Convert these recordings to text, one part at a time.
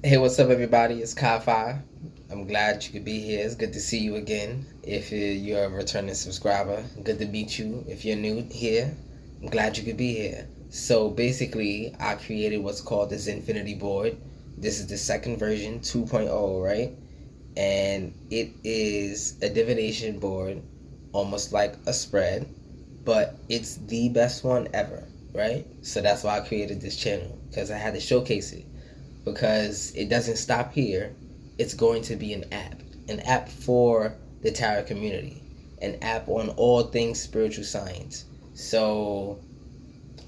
Hey, what's up, everybody? It's KyFy. I'm glad you could be here. It's good to see you again. If you're a returning subscriber, good to meet you. If you're new here, I'm glad you could be here. So basically, I created what's called the Zin-Finity Board. This is the second version, 2.0, right? And it is a divination board, almost like a spread, but it's the best one ever, right? So that's why I created this channel, because I had to showcase it. Because it doesn't stop here. It's going to be an app for the tarot community, an app on all things spiritual science. So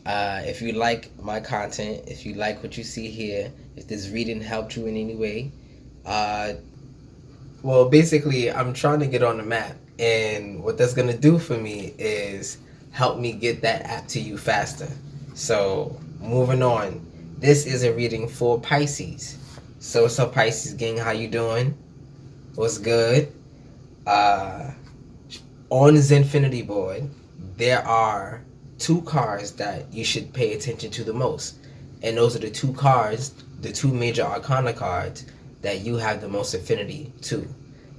if you like my content, if you like what you see here, if this reading helped you in any way, well, basically I'm trying to get on the map, and what that's gonna do for me is help me get that app to you faster. So moving on, this is a reading for Pisces. So what's up, Pisces gang? How you doing? What's good? On the Zin-Finity Board, there are two cards that you should pay attention to the most. And those are the two cards, the two major arcana cards that you have the most affinity to.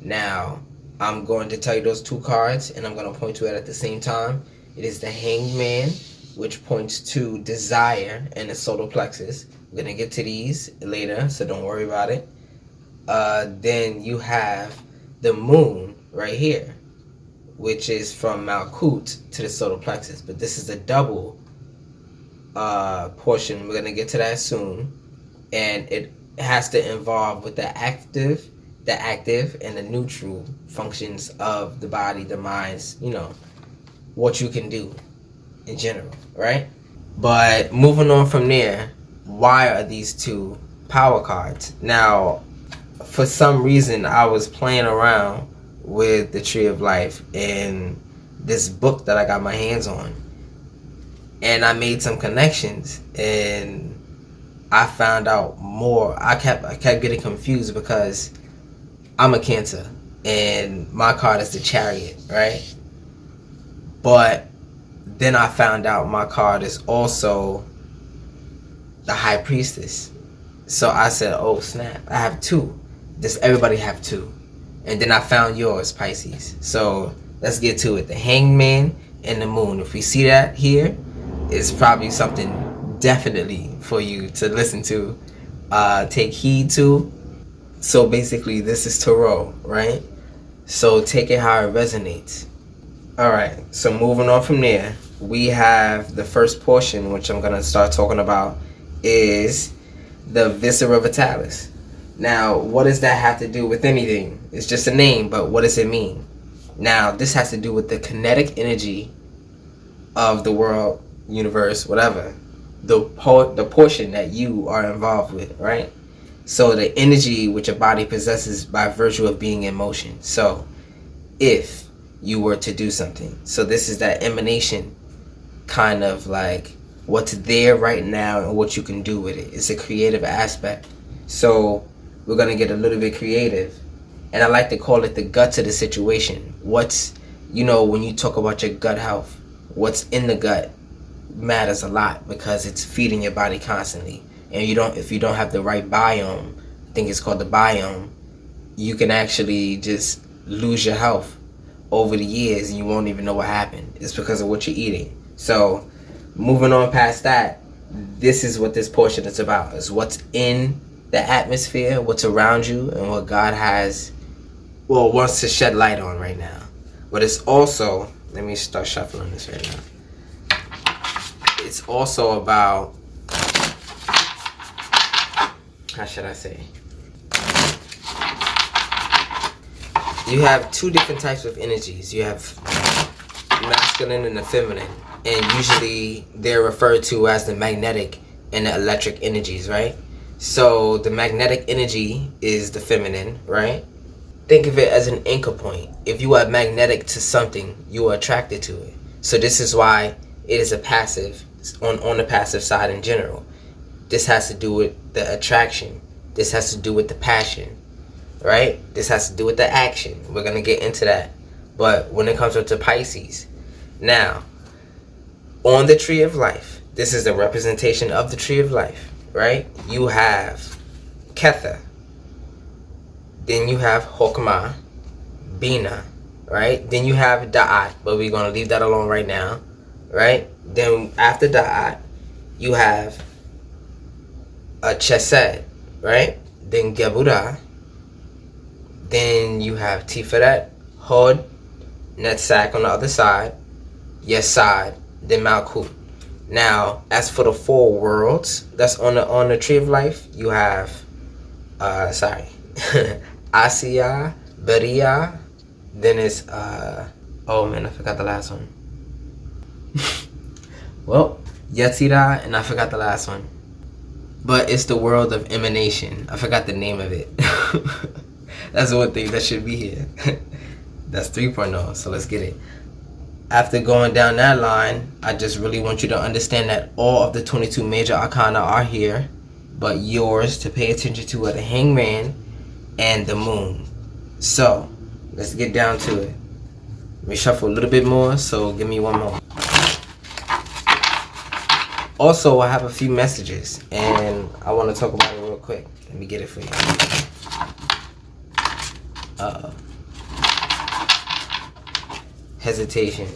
Now, I'm going to tell you those two cards, and I'm going to point to it at the same time. It is the Hanged Man, which points to desire and the solar plexus. We're going to get to these later, so don't worry about it. Then you have the Moon right here, which is from Malkut to the solar plexus. But this is a double portion. We're going to get to that soon. And it has to involve with the active and the neutral functions of the body, the minds, what you can do in general, right? But moving on from there, why are these two power cards? Now, for some reason, I was playing around with the Tree of Life in this book that I got my hands on, and I made some connections, and I found out more. I kept getting confused because I'm a Cancer, and my card is the Chariot, right? But then I found out my card is also the High Priestess. So I said, oh snap, I have two. Does everybody have two? And then I found yours, Pisces. So let's get to it. The Hanged Man and the Moon. If we see that here, it's probably something definitely for you to listen to, take heed to. So basically this is tarot, right? So take it how it resonates. Alright, so moving on from there, we have the first portion, which I'm going to start talking about, is the Viscera Vitalis. Now, what does that have to do with anything? It's just a name, but what does it mean? Now, this has to do with the kinetic energy of the world, universe, whatever. The portion that you are involved with, right? So the energy which a body possesses by virtue of being in motion. So if you were to do something. So this is that emanation, kind of like what's there right now and what you can do with it. It's a creative aspect. So we're going to get a little bit creative. And I like to call it the guts of the situation. What's, when you talk about your gut health, what's in the gut matters a lot because it's feeding your body constantly. And if you don't have the right biome, I think it's called the biome, you can actually just lose your health over the years and you won't even know what happened. It's because of what you're eating. So moving on past that, this is what this portion is about. It's what's in the atmosphere, what's around you, and what God wants to shed light on right now. But it's also, let me start shuffling this right now. It's also about, how should I say? You have two different types of energies. You have masculine and the feminine. And usually they're referred to as the magnetic and the electric energies, right? So the magnetic energy is the feminine, right? Think of it as an anchor point. If you are magnetic to something, you are attracted to it. So this is why it is a passive, on the passive side in general. This has to do with the attraction. This has to do with the passion, right? This has to do with the action. We're going to get into that. But when it comes up to Pisces, now, on the Tree of Life, this is the representation of the Tree of Life, right? You have Ketha. Then you have Hokmah, Bina, right? Then you have Da'at, but we're going to leave that alone right now, right? Then after Da'at, you have a Chesed, right? Then Gebura. Then you have Tiferet, Hod, Netzach on the other side, Yesad, then Malkut. Now, as for the 4 worlds that's on the tree of life, you have Asiya, Beriya, then it's oh man, I forgot the last one. Well, Yetzirah, and I forgot the last one. But it's the world of emanation. I forgot the name of it. That's one thing that should be here. That's 3.0, so let's get it. After going down that line, I just really want you to understand that all of the 22 major arcana are here, but yours to pay attention to are the Hangman and the Moon. So, let's get down to it. Let me shuffle a little bit more, so give me one more. Also, I have a few messages, and I want to talk about it real quick. Let me get it for you. Uh-oh. Hesitation.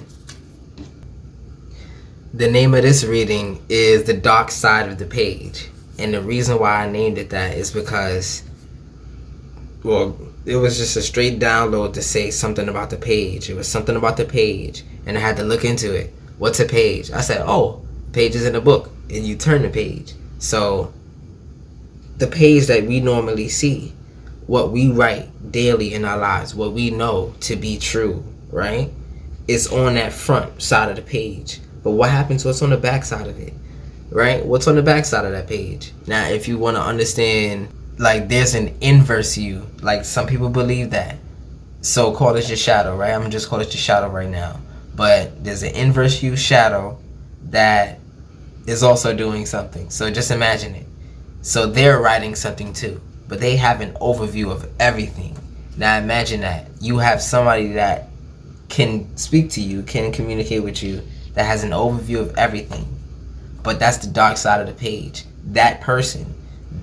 The name of this reading is The Dark Side of the Page. And the reason why I named it that is because, well, it was just a straight download to say something about the page. It was something about the page, and I had to look into it. What's a page? I said, oh, page is in a book, and you turn the page. So, the page that we normally see, what we write daily in our lives, what we know to be true, right? It's on that front side of the page. But what happens to what's on the back side of it, right? What's on the back side of that page? Now, if you want to understand, like, there's an inverse you. Like, some people believe that. So call it your shadow, right? I'm going to just call it your shadow right now. But there's an inverse you shadow that is also doing something. So just imagine it. So they're writing something too. But they have an overview of everything. Now imagine that. You have somebody that can speak to you, can communicate with you, that has an overview of everything. But that's the dark side of the page. That person,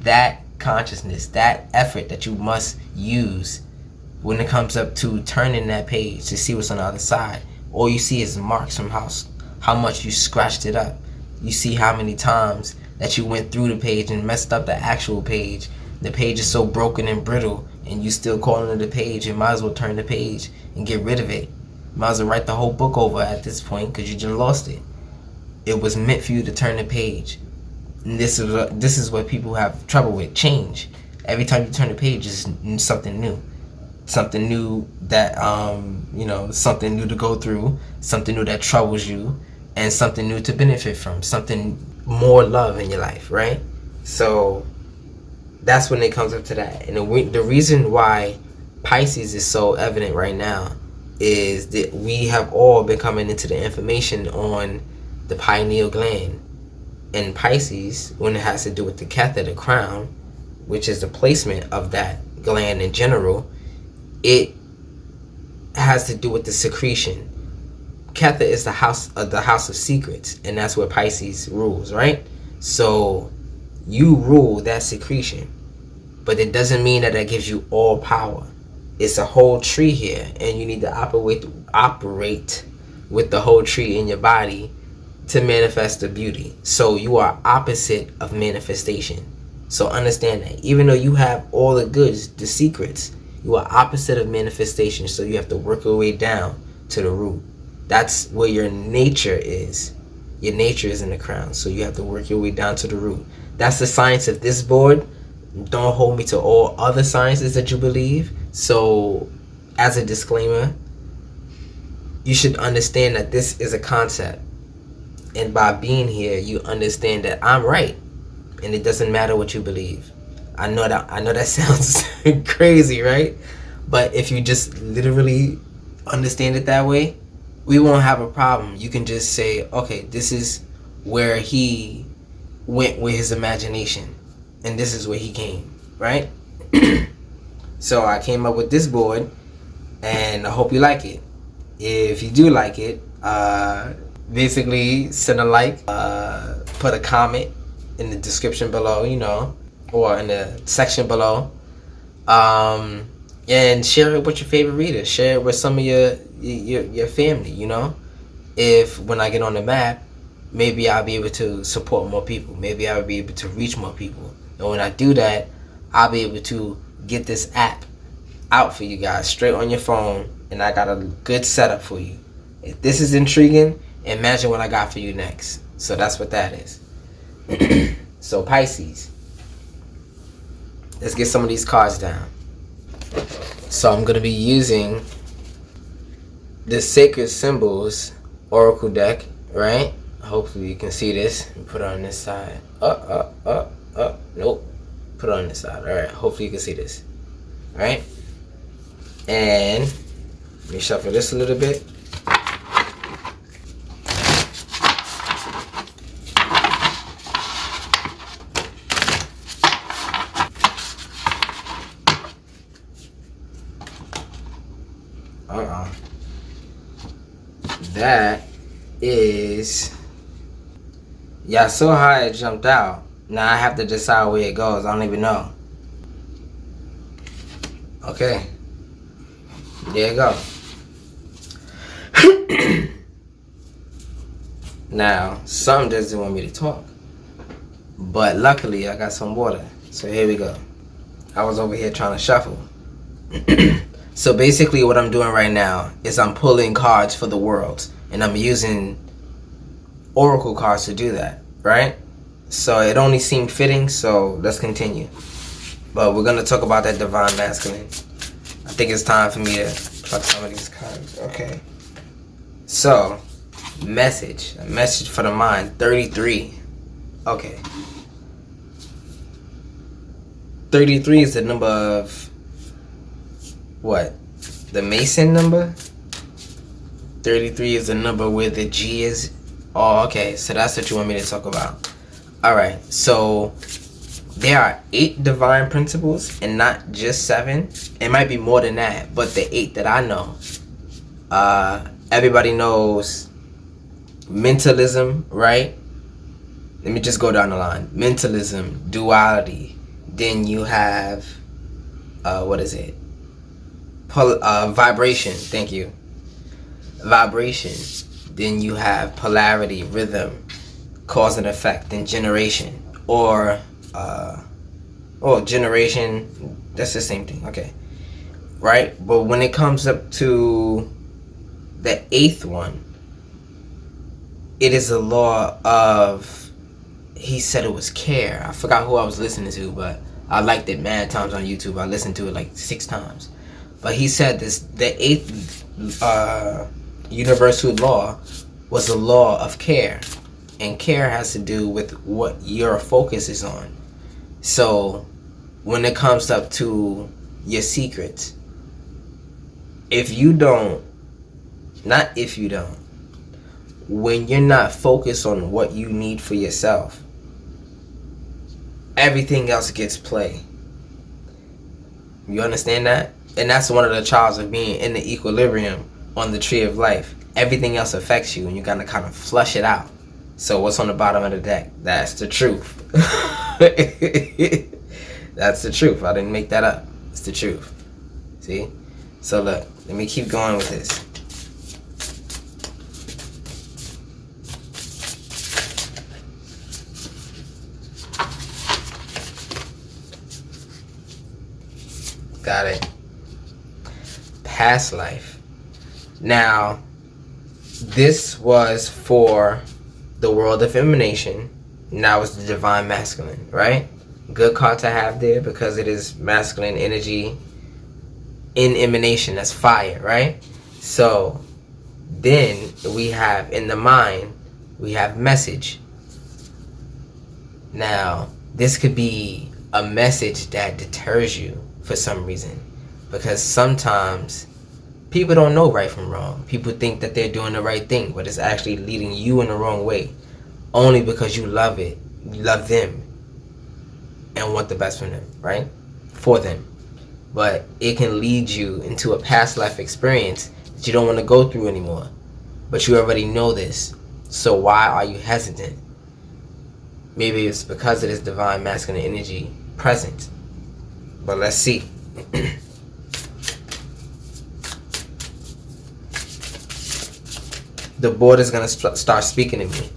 that consciousness, that effort that you must use when it comes up to turning that page to see what's on the other side. All you see is marks from how much you scratched it up. You see how many times that you went through the page and messed up the actual page. The page is so broken and brittle, and you still calling it a page. You might as well turn the page and get rid of it. You might as well write the whole book over at this point, because you just lost it. It was meant for you to turn the page. And this is what people have trouble with. Change. Every time you turn the page, is something new. Something new that something new to go through, something new that troubles you, and something new to benefit from, something more love in your life, right? So that's when it comes up to that. And the reason why Pisces is so evident right now is that we have all been coming into the information on the pineal gland. And Pisces, when it has to do with the Ketha, the crown, which is the placement of that gland in general, it has to do with the secretion. Ketha is the house of secrets, and that's where Pisces rules, right? So you rule that secretion, but it doesn't mean that gives you all power. It's a whole tree here, and you need to operate with the whole tree in your body to manifest the beauty. So you are opposite of manifestation. So understand that. Even though you have all the goods, the secrets, you are opposite of manifestation. So you have to work your way down to the root. That's where your nature is. Your nature is in the crown. So you have to work your way down to the root. That's the science of this board. Don't hold me to all other sciences that you believe. So as a disclaimer, you should understand that this is a concept. And by being here, you understand that I'm right. And it doesn't matter what you believe. I know that sounds crazy, right? But if you just literally understand it that way, we won't have a problem. You can just say, okay, this is where he went with his imagination, and this is where he came, right? So I came up with this board, and I hope you like it. If you do like it, basically send a like, put a comment in the description below, or in the section below. And share it with your favorite readers. Share it with some of your family, you know? If when I get on the map, maybe I'll be able to support more people. Maybe I'll be able to reach more people. And when I do that, I'll be able to get this app out for you guys straight on your phone, and I got a good setup for you. If this is intriguing, imagine what I got for you next. So that's what that is. So Pisces, let's get some of these cards down. So I'm going to be using the Sacred Symbols Oracle deck, right? Hopefully you can see this. Put it on this side. Nope. Put it on this side. Alright, hopefully you can see this. Alright? And let me shuffle this a little bit. That is, yeah, so high it jumped out. Now I have to decide where it goes. I don't even know. Okay, there you go. Now some doesn't want me to talk, but luckily I got some water, so here we go. I was over here trying to shuffle. So basically what I'm doing right now is I'm pulling cards for the world, and I'm using oracle cards to do that, right? So it only seemed fitting, so let's continue. But we're going to talk about that divine masculine. I think it's time for me to pluck some of these cards. Okay. So, a message for the mind, 33. Okay. 33 is the number of what? The Mason number? 33 is the number where the G is. Oh, okay. So that's what you want me to talk about. Alright. So there are 8 divine principles and not just 7. It might be more than that, but the 8 that I know. Everybody knows mentalism, right? Let me just go down the line. Mentalism, duality. Then you have, what is it? Vibration. Thank you. Vibration. Then you have polarity, rhythm, cause and effect, then generation. Or generation, that's the same thing. Okay. Right? But when it comes up to the 8th one, it is a law of, he said it was care. I forgot who I was listening to, but I liked it mad times on YouTube. I listened to it like 6 times. But he said this, the 8th universal law was a law of care. And care has to do with what your focus is on. So when it comes up to your secrets, when you're not focused on what you need for yourself, everything else gets play. You understand that? And that's one of the trials of being in the equilibrium on the tree of life. Everything else affects you, and you gotta kind of flush it out. So what's on the bottom of the deck? That's the truth. That's the truth. I didn't make that up. It's the truth. See? So look, let me keep going with this. Got it. Past life. Now, this was for the world of emanation. Now it's the divine masculine, right? Good card to have there because it is masculine energy in emanation. That's fire, right? So then we have in the mind, we have message. Now, this could be a message that deters you for some reason, because sometimes people don't know right from wrong. People think that they're doing the right thing, but it's actually leading you in the wrong way, only because you love it, you love them, and want the best for them, right? For them. But it can lead you into a past life experience that you don't want to go through anymore. But you already know this, so why are you hesitant? Maybe it's because of this divine masculine energy present. But let's see. The board is going to start speaking to me.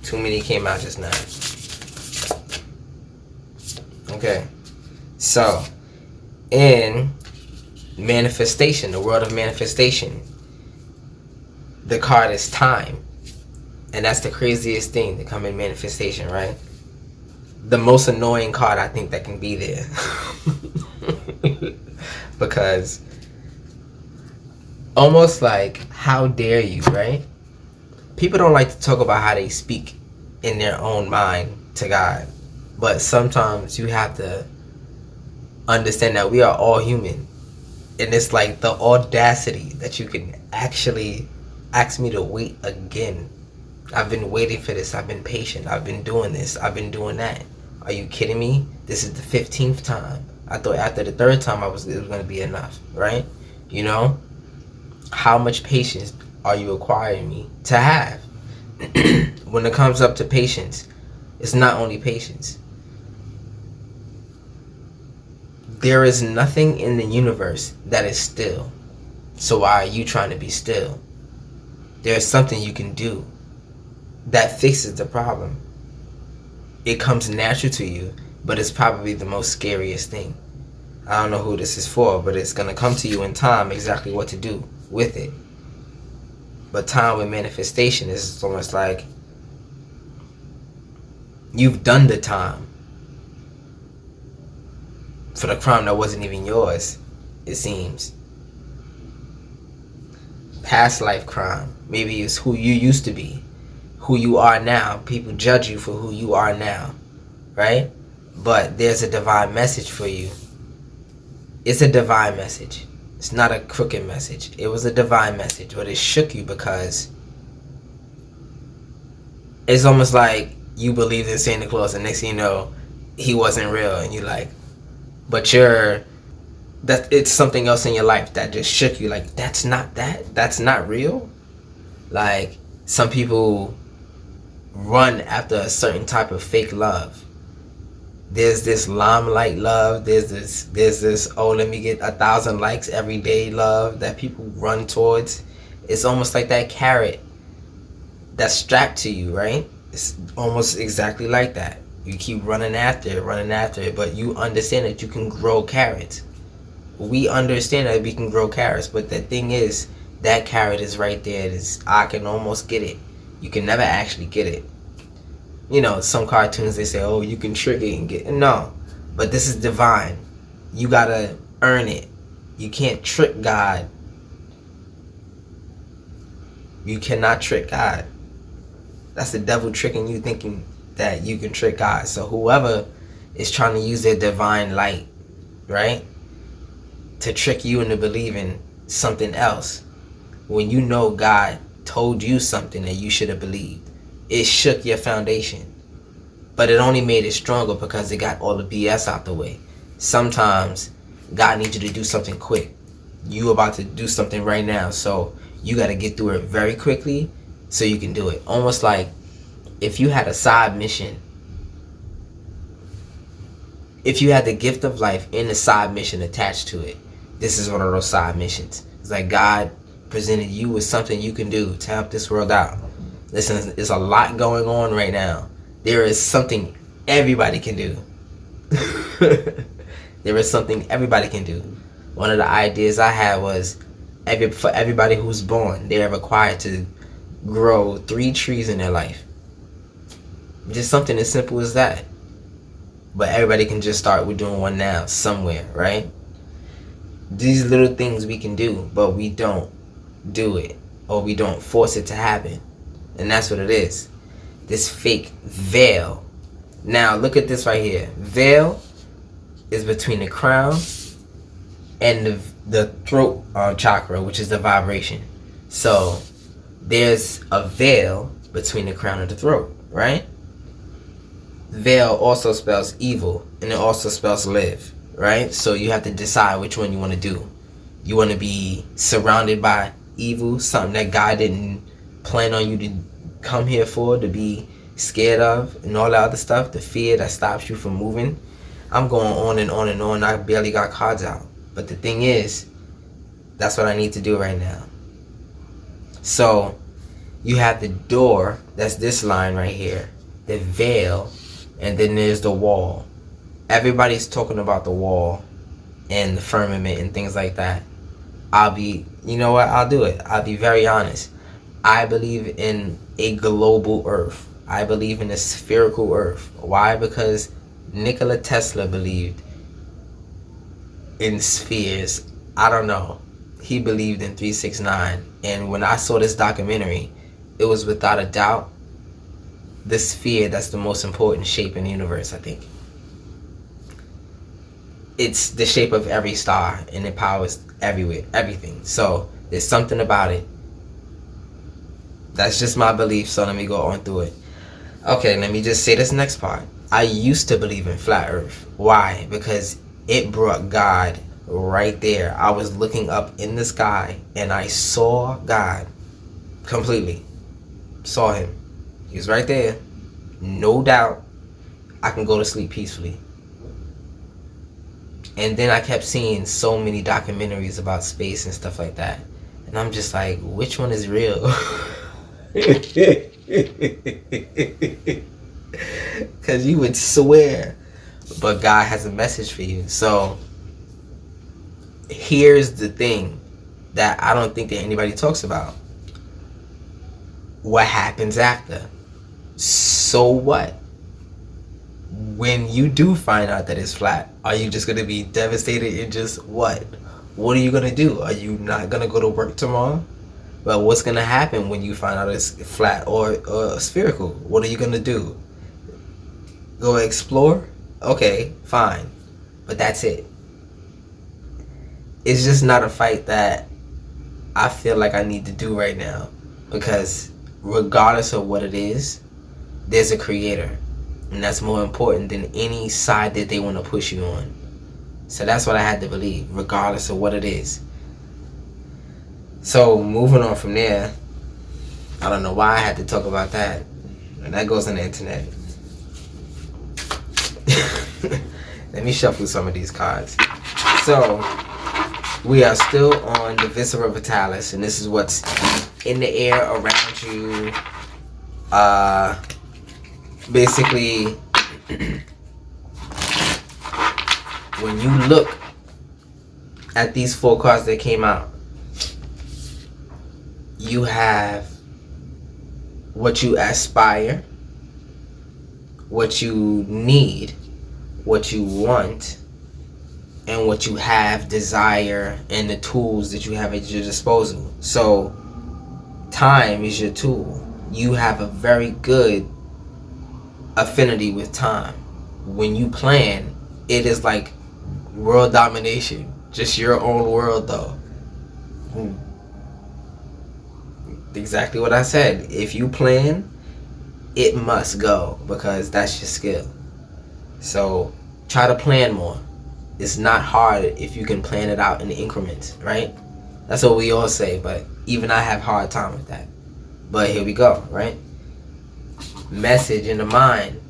Too many came out just now. Okay. So, in manifestation, the world of manifestation, the card is time. And that's the craziest thing to come in manifestation, right? The most annoying card I think that can be there. Because almost like, how dare you, right? People don't like to talk about how they speak in their own mind to God. But sometimes you have to understand that we are all human. And it's like the audacity that you can actually ask me to wait again. I've been waiting for this. I've been patient. I've been doing this. I've been doing that. Are you kidding me? This is the 15th time. I thought after the 3rd time it was going to be enough, right? You know? How much patience are you acquiring me to have? When it comes up to patience, it's not only patience. There is nothing in the universe that is still. So why are you trying to be still? There's something you can do that fixes the problem. It comes natural to you, but it's probably the most scariest thing. I don't know who this is for, but it's going to come to you in time exactly what to do with it. But time with manifestation is almost like you've done the time for the crime that wasn't even yours, it seems. Past life crime. Maybe it's who you used to be, who you are now. People judge you for who you are now, right? But there's a divine message for you. It's a divine message. It's not a crooked message. It was a divine message, but it shook you because it's almost like you believed in Santa Claus and next thing you know, he wasn't real, and you're like, but that it's something else in your life that just shook you. Like, that's not real. Like, some people run after a certain type of fake love. There's this limelight love. There's this, oh, let me get 1,000 likes every day love that people run towards. It's almost like that carrot that's strapped to you, right? It's almost exactly like that. You keep running after it, but you understand that you can grow carrots. We understand that we can grow carrots, but the thing is, that carrot is right there. I can almost get it. You can never actually get it. You know, some cartoons, they say, oh, you can trick it and get it. No, but this is divine. You gotta earn it. You can't trick God. You cannot trick God. That's the devil tricking you, thinking that you can trick God. So whoever is trying to use their divine light, right, to trick you into believing something else, when you know God told you something that you should have believed, it shook your foundation. But it only made it stronger because it got all the BS out the way. Sometimes God needs you to do something quick. You about to do something right now, so you got to get through it very quickly so you can do it. Almost like if you had a side mission, if you had the gift of life and a side mission attached to it, this is one of those side missions. It's like God presented you with something you can do to help this world out. Listen, there's a lot going on right now. There is something everybody can do. There is something everybody can do. One of the ideas I had was for everybody who's born, they are required to grow 3 trees in their life. Just something as simple as that. But everybody can just start with doing one now, somewhere, right? These little things we can do, but we don't do it. Or we don't force it to happen. And that's what it is. This fake veil. Now, look at this right here. Veil is between the crown and the throat chakra, which is the vibration. So, there's a veil between the crown and the throat, right? Veil also spells evil, and it also spells live, right? So you have to decide which one you want to do. You want to be surrounded by evil, something that God didn't plan on you to come here for, to be scared of, and all that other stuff, the fear that stops you from moving. I'm going on and on and on. I barely got cards out. But the thing is, that's what I need to do right now. So, you have the door, that's this line right here, the veil, and then there's the wall. Everybody's talking about the wall and the firmament and things like that. You know what, I'll do it. I'll be very honest. I believe in a global earth. I believe in a spherical earth. Why? Because Nikola Tesla believed in spheres. I don't know. He believed in 369. And when I saw this documentary, it was without a doubt the sphere that's the most important shape in the universe, I think. It's the shape of every star and it powers everywhere, everything. So there's something about it. That's just my belief, so let me go on through it. Okay, let me just say this next part. I used to believe in flat earth. Why? Because it brought God right there. I was looking up in the sky and I saw God completely. Saw him. He was right there. No doubt. I can go to sleep peacefully. And then I kept seeing so many documentaries about space and stuff like that. And I'm just like, which one is real? Because you would swear. But God has a message for you. So, here's the thing that I don't think that anybody talks about. What happens after? So what? When you do find out that it's flat, are you just going to be devastated and just what? What are you going to do? Are you not going to go to work tomorrow? Well, what's going to happen when you find out it's flat or spherical? What are you going to do? Go explore? Okay, fine. But that's it. It's just not a fight that I feel like I need to do right now. Because regardless of what it is, there's a creator. And that's more important than any side that they want to push you on. So that's what I had to believe, regardless of what it is. So moving on from there, I don't know why I had to talk about that. And that goes on the internet. Let me shuffle some of these cards. So we are still on the Viscera Vitalis, and this is what's in the air around you. Basically, when you look at these 4 cards that came out, you have what you aspire, what you need, what you want, and what you have desire, and the tools that you have at your disposal. So time is your tool. You have a very good affinity with time. When you plan, it is like world domination. Just your own world though. Exactly what I said. If you plan, it must go, because that's your skill. So try to plan more. It's not hard if you can plan it out in increments, right? That's what we all say, but even I have a hard time with that. But here we go, right? Message in the mind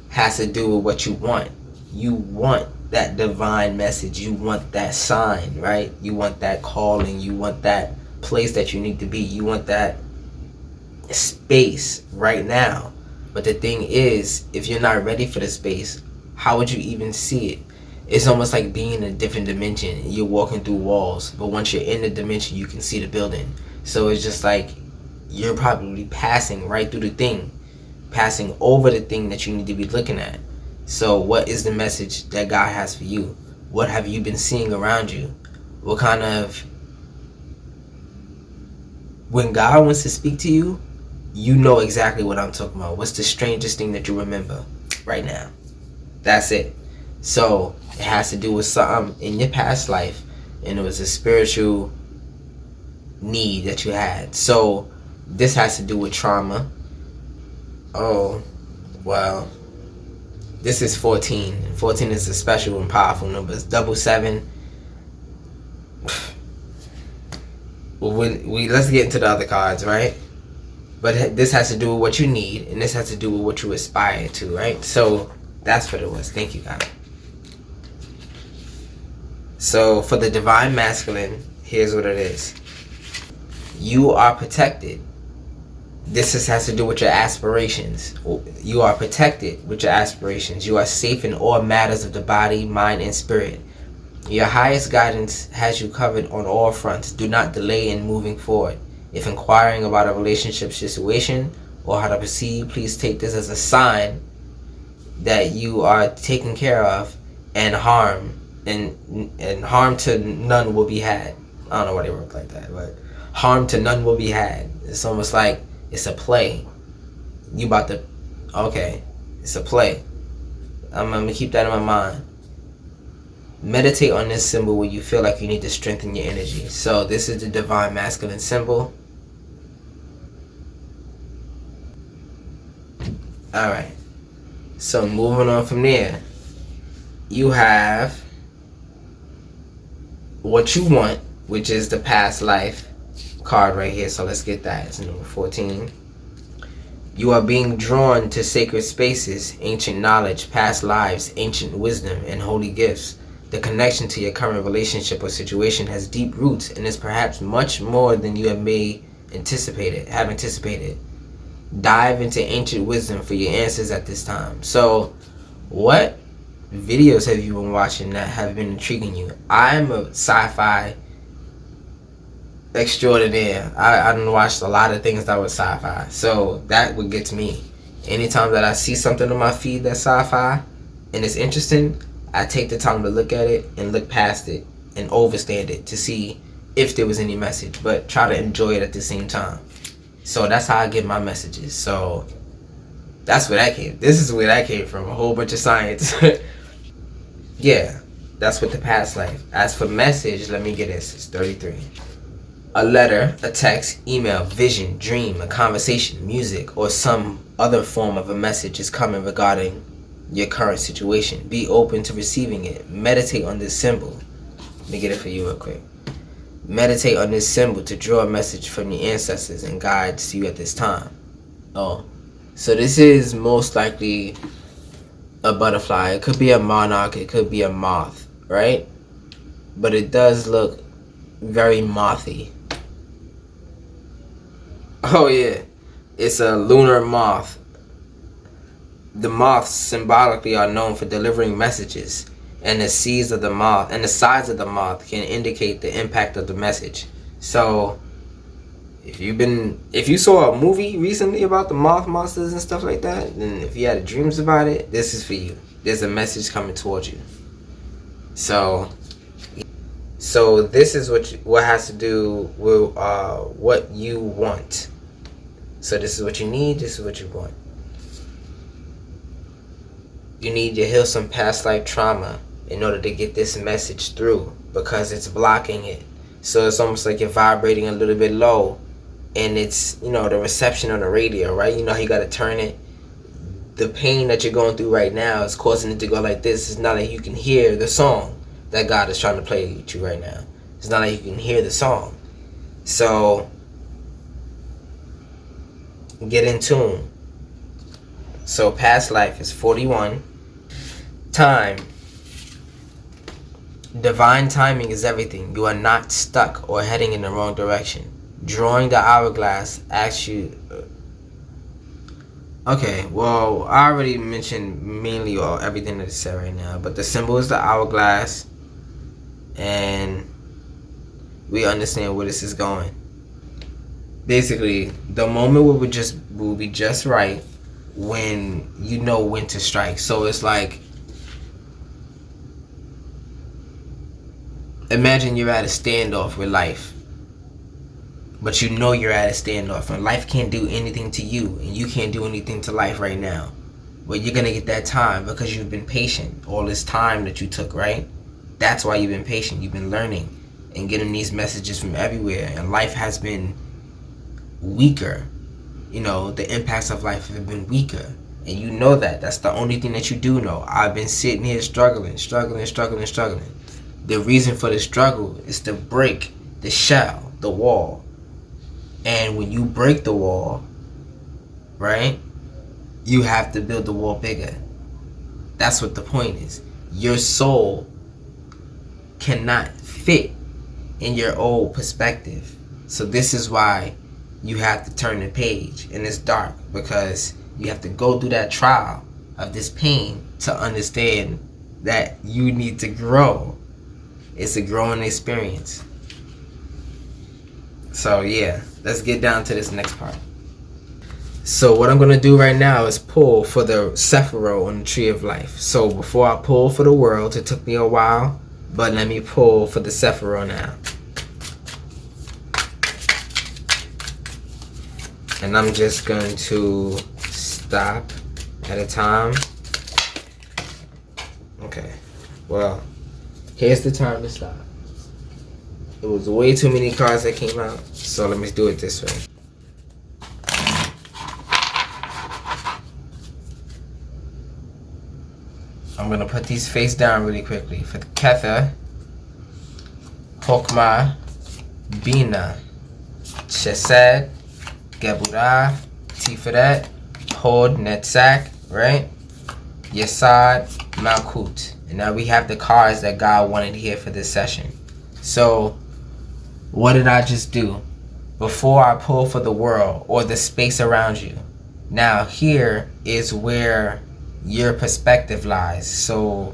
has to do with what you want. You want that divine message. You want that sign, right? You want that calling. You want that place that you need to be. You want that space right now. But the thing is, if you're not ready for the space, how would you even see it? It's almost like being in a different dimension. You're walking through walls, but once you're in the dimension, you can see the building. So it's just like you're probably passing right through the thing, passing over the thing that you need to be looking at. So what is the message that God has for you? What have you been seeing around you? What kind of... When God wants to speak to you, you know exactly what I'm talking about. What's the strangest thing that you remember right now? That's it. So it has to do with something in your past life, and it was a spiritual need that you had. So this has to do with trauma. Oh, well, this is 14. 14 is a special and powerful number. It's 7. Let's get into the other cards, right? But this has to do with what you need, and this has to do with what you aspire to, right? So that's what it was. Thank you, God. So for the divine masculine, here's what it is. You are protected. This has to do with your aspirations. You are protected with your aspirations. You are safe in all matters of the body, mind, and spirit. Your highest guidance has you covered on all fronts. Do not delay in moving forward. If inquiring about a relationship situation or how to proceed, please take this as a sign that you are taken care of, and harm to none will be had. I don't know why they work like that, but harm to none will be had. It's almost like it's a play. You about to, okay, it's a play. I'm gonna keep that in my mind. Meditate on this symbol when you feel like you need to strengthen your energy. So this is the divine masculine symbol. Alright. So moving on from there. You have what you want, which is the past life card right here. So let's get that. It's number 14. You are being drawn to sacred spaces, ancient knowledge, past lives, ancient wisdom, and holy gifts. The connection to your current relationship or situation has deep roots and is perhaps much more than you have anticipated. Dive into ancient wisdom for your answers at this time. So, what videos have you been watching that have been intriguing you? I'm a sci-fi extraordinaire. I done watched a lot of things that were sci-fi, so that would get to me. Anytime that I see something on my feed that's sci-fi and it's interesting, I take the time to look at it and look past it and overstand it to see if there was any message, but try to enjoy it at the same time. So that's how I get my messages. So that's where that came. This is where that came from. A whole bunch of science. Yeah, that's with the past life. As for message, let me get this. It's 33. A letter, a text, email, vision, dream, a conversation, music, or some other form of a message is coming regarding your current situation. Be open to receiving it. Meditate on this symbol. Let me get it for you real quick. Meditate on this symbol to draw a message from your ancestors and guides you at this time. Oh, so this is most likely a butterfly. It could be a monarch. It could be a moth, right? But it does look very mothy. Oh yeah, it's a lunar moth. The moths symbolically are known for delivering messages, and the size of the moth can indicate the impact of the message. So if you saw a movie recently about the moth monsters and stuff like that, and if you had dreams about it, this is for you. There's a message coming towards you. So this is what has to do with what you want. So this is what you need, this is what you want. You need to heal some past life trauma in order to get this message through, because it's blocking it. So it's almost like you're vibrating a little bit low, and it's, the reception on the radio, right? You know how you got to turn it. The pain that you're going through right now is causing it to go like this. It's not like you can hear the song that God is trying to play with you right now. It's not like you can hear the song. So get in tune. So past life is 41. Time. Divine timing is everything. You are not stuck or heading in the wrong direction. Drawing the hourglass asks you... Okay, well, I already mentioned mainly everything that it said right now, but the symbol is the hourglass, and we understand where this is going. Basically, the moment will be just right when you know when to strike. So it's like, imagine you're at a standoff with life, but you know you're at a standoff, and life can't do anything to you, and you can't do anything to life right now. But you're gonna get that time because you've been patient all this time that you took, right? That's why you've been patient. You've been learning and getting these messages from everywhere, and life has been weaker. The impacts of life have been weaker, and you know that. That's the only thing that you do know. I've been sitting here struggling. The reason for the struggle is to break the shell, the wall. And when you break the wall, right? You have to build the wall bigger. That's what the point is. Your soul cannot fit in your old perspective. So this is why you have to turn the page, and it's dark, because you have to go through that trial of this pain to understand that you need to grow. It's a growing experience. So yeah, let's get down to this next part. So what I'm going to do right now is pull for the Sephiroth on the Tree of Life. So before I pull for the world, it took me a while, but let me pull for the Sephiroth now. And I'm just going to stop at a time. Okay, well, here's the time to stop. It was way too many cards that came out, so let me do it this way. I'm gonna put these face down really quickly. For the Kether, Hokmah, Bina, Chesed, Geburah, Tiferet, Hod, Netzach, right? Yesod, Malkut. And now we have the cards that God wanted here for this session. So, what did I just do? Before I pull for the world or the space around you. Now here is where your perspective lies. So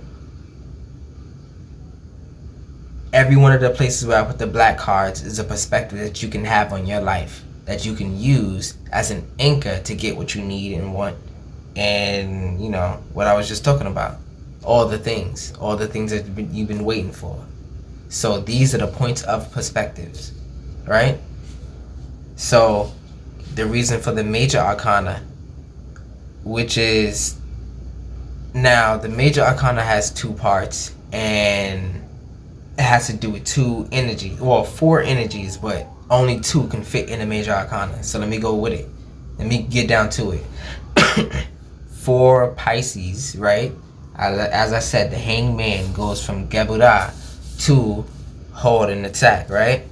every one of the places where I put the black cards is a perspective that you can have on your life, that you can use as an anchor to get what you need and want. And you know what I was just talking about, all the things that you've been waiting for. So these are the points of perspectives, right? So the reason for the major arcana, which is, now the major arcana has two parts, and it has to do with two energies. Well, four energies, but only two can fit in a major arcana. So let me go with it. Let me get down to it. For Pisces, right? As I said, the Hangman goes from Geburah to Hold and Attack, right?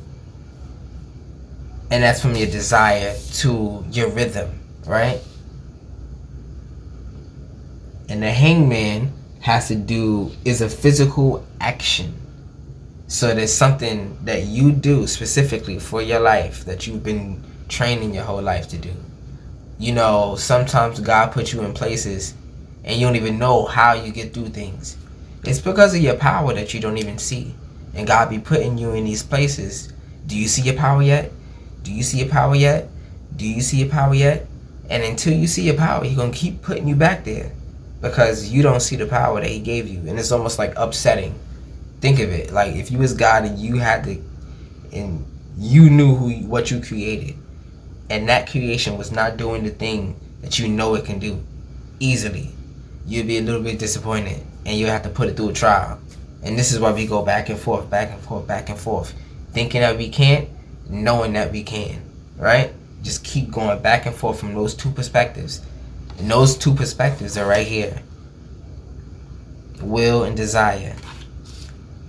And that's from your desire to your rhythm, right? And the Hangman has to do, is a physical action. So there's something that you do specifically for your life that you've been training your whole life to do. You know, sometimes God puts you in places and you don't even know how you get through things. It's because of your power that you don't even see. And God be putting you in these places. Do you see your power yet? Do you see your power yet? Do you see your power yet? And until you see your power, He's going to keep putting you back there, because you don't see the power that He gave you. And it's almost like upsetting. Think of it, like if you was God and you had to, and you knew what you created, and that creation was not doing the thing that you know it can do easily, you'd be a little bit disappointed, and you have to put it through a trial. And this is why we go back and forth, back and forth, back and forth, thinking that we can't, knowing that we can, right? Just keep going back and forth from those two perspectives. And those two perspectives are right here. Will and desire.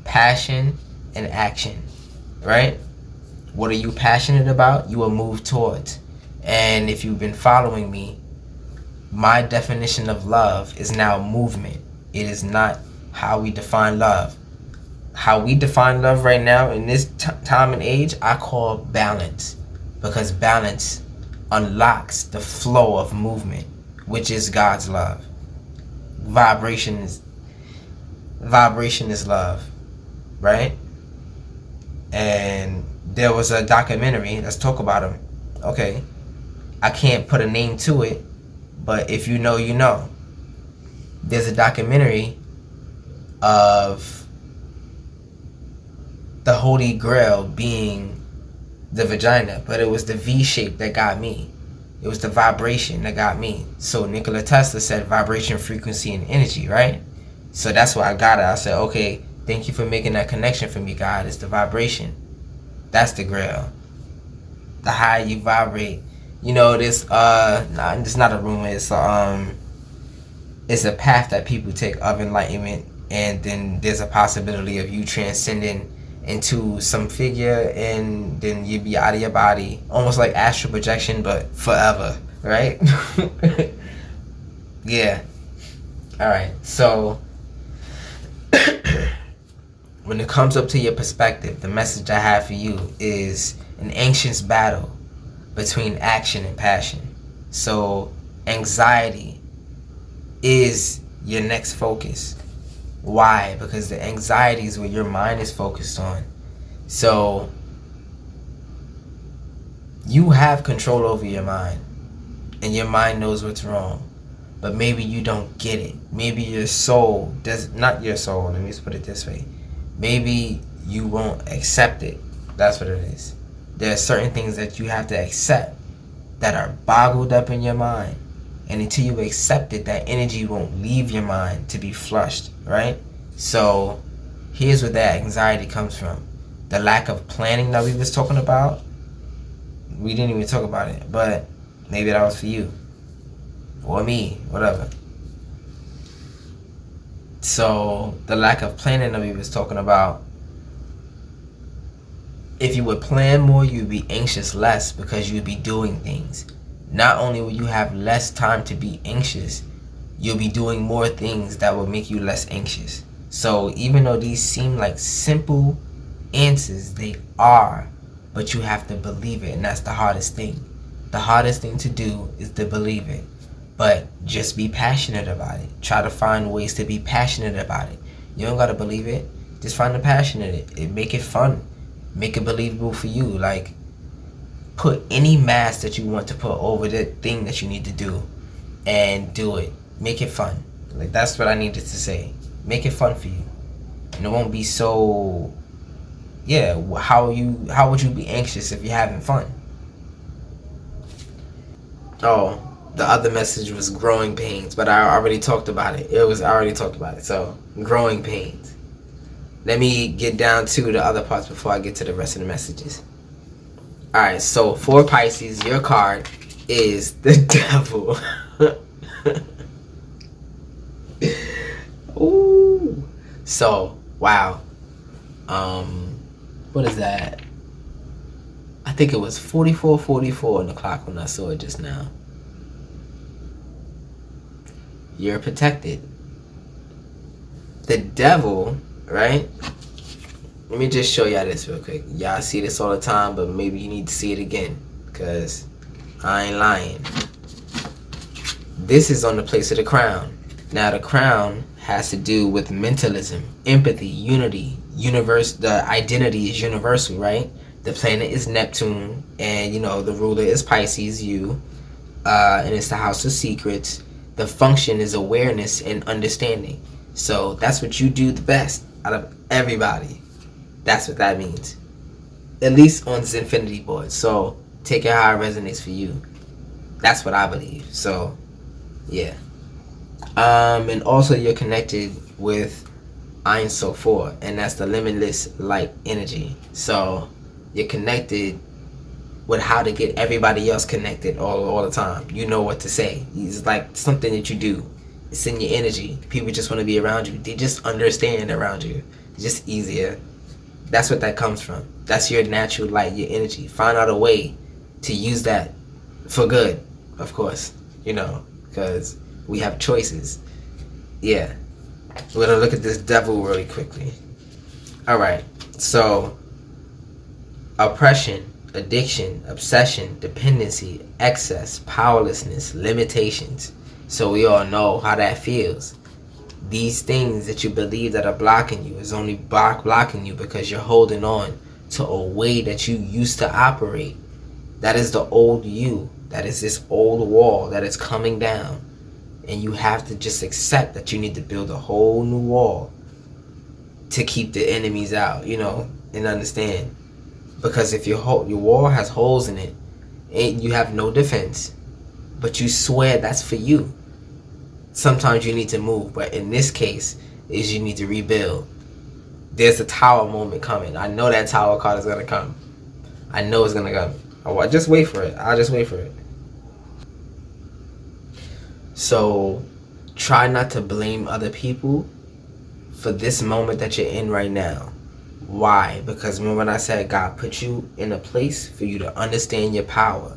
Passion and action, right? What are you passionate about? You will move towards. And if you've been following me, my definition of love is now movement. It is not how we define love. How we define love right now in this time and age, I call balance, because balance unlocks the flow of movement, which is God's love. Vibration is love, right? And there was a documentary, let's talk about him. Okay, I can't put a name to it, but if you know, you know. There's a documentary of the Holy Grail being the vagina, but it was the V shape that got me. It was the vibration that got me. So Nikola Tesla said vibration, frequency, and energy, right? So that's why I got it. I said, okay, thank you for making that connection for me, God. It's the vibration. That's the Grail. The higher you vibrate. You know, this it's not a rumor, it's a path that people take of enlightenment, and then there's a possibility of you transcending into some figure, and then you be out of your body, almost like astral projection, but forever, right? Yeah. All right. So when it comes up to your perspective, the message I have for you is an anxious battle between action and passion. So anxiety is your next focus. Why? Because the anxiety is what your mind is focused on. So you have control over your mind, and your mind knows what's wrong, but maybe you don't get it. Maybe your soul does not. Your soul, let me just put it this way, maybe you won't accept it. That's what it is. There are certain things that you have to accept that are boggled up in your mind, and until you accept it, that energy won't leave your mind to be flushed, right? So here's where that anxiety comes from. The lack of planning that we was talking about, we didn't even talk about it, but maybe that was for you or me, whatever. So the lack of planning that we was talking about, if you would plan more, you'd be anxious less because you'd be doing things. Not only will you have less time to be anxious, you'll be doing more things that will make you less anxious. So even though these seem like simple answers, they are, but you have to believe it, and that's the hardest thing. The hardest thing to do is to believe it, but just be passionate about it. Try to find ways to be passionate about it. You don't gotta believe it, just find the passion in it. Make it fun, make it believable for you. Like, put any mask that you want to put over the thing that you need to do, and do it. Make it fun. Like, that's what I needed to say. Make it fun for you, and it won't be so. Yeah, how would you be anxious if you're having fun? Oh, the other message was growing pains, but I already talked about it. I already talked about it. So growing pains. Let me get down to the other parts before I get to the rest of the messages. All right. So for Pisces, your card is the Devil. Ooh. So wow. What is that? I think it was 44:44 on the clock when I saw it just now. You're protected. The Devil, right? Let me just show y'all this real quick. Y'all see this all the time, but maybe you need to see it again, because I ain't lying. This is on the place of the crown. Now the crown has to do with mentalism, empathy, unity, universe. The identity is universal, right? The planet is Neptune, and the ruler is Pisces, you, and it's the house of secrets. The function is awareness and understanding. So that's what you do the best out of everybody. That's what that means, at least on Zin-Finity Board. So take it how it resonates for you. That's what I believe. So yeah. And also you're connected with Ein Sof 4, and that's the limitless light energy. So you're connected with how to get everybody else connected all the time. You know what to say. It's like something that you do. It's in your energy. People just want to be around you. They just understand around you. It's just easier. That's what that comes from. That's your natural light, your energy. Find out a way to use that for good, of course. Because we have choices. Yeah. We're going to look at this Devil really quickly. Alright. So, oppression, addiction, obsession, dependency, excess, powerlessness, limitations. So we all know how that feels. These things that you believe that are blocking you is only blocking you because you're holding on to a way that you used to operate. That is the old you. That is this old wall that is coming down. And you have to just accept that you need to build a whole new wall to keep the enemies out, and understand. Because if your wall has holes in it, and you have no defense, but you swear that's for you, sometimes you need to move. But in this case, is you need to rebuild. There's a tower moment coming. I know that tower card is going to come. I know it's going to come. I'll just wait for it. I'll just wait for it. So try not to blame other people for this moment that you're in right now. Why? Because remember when I said God put you in a place for you to understand your power,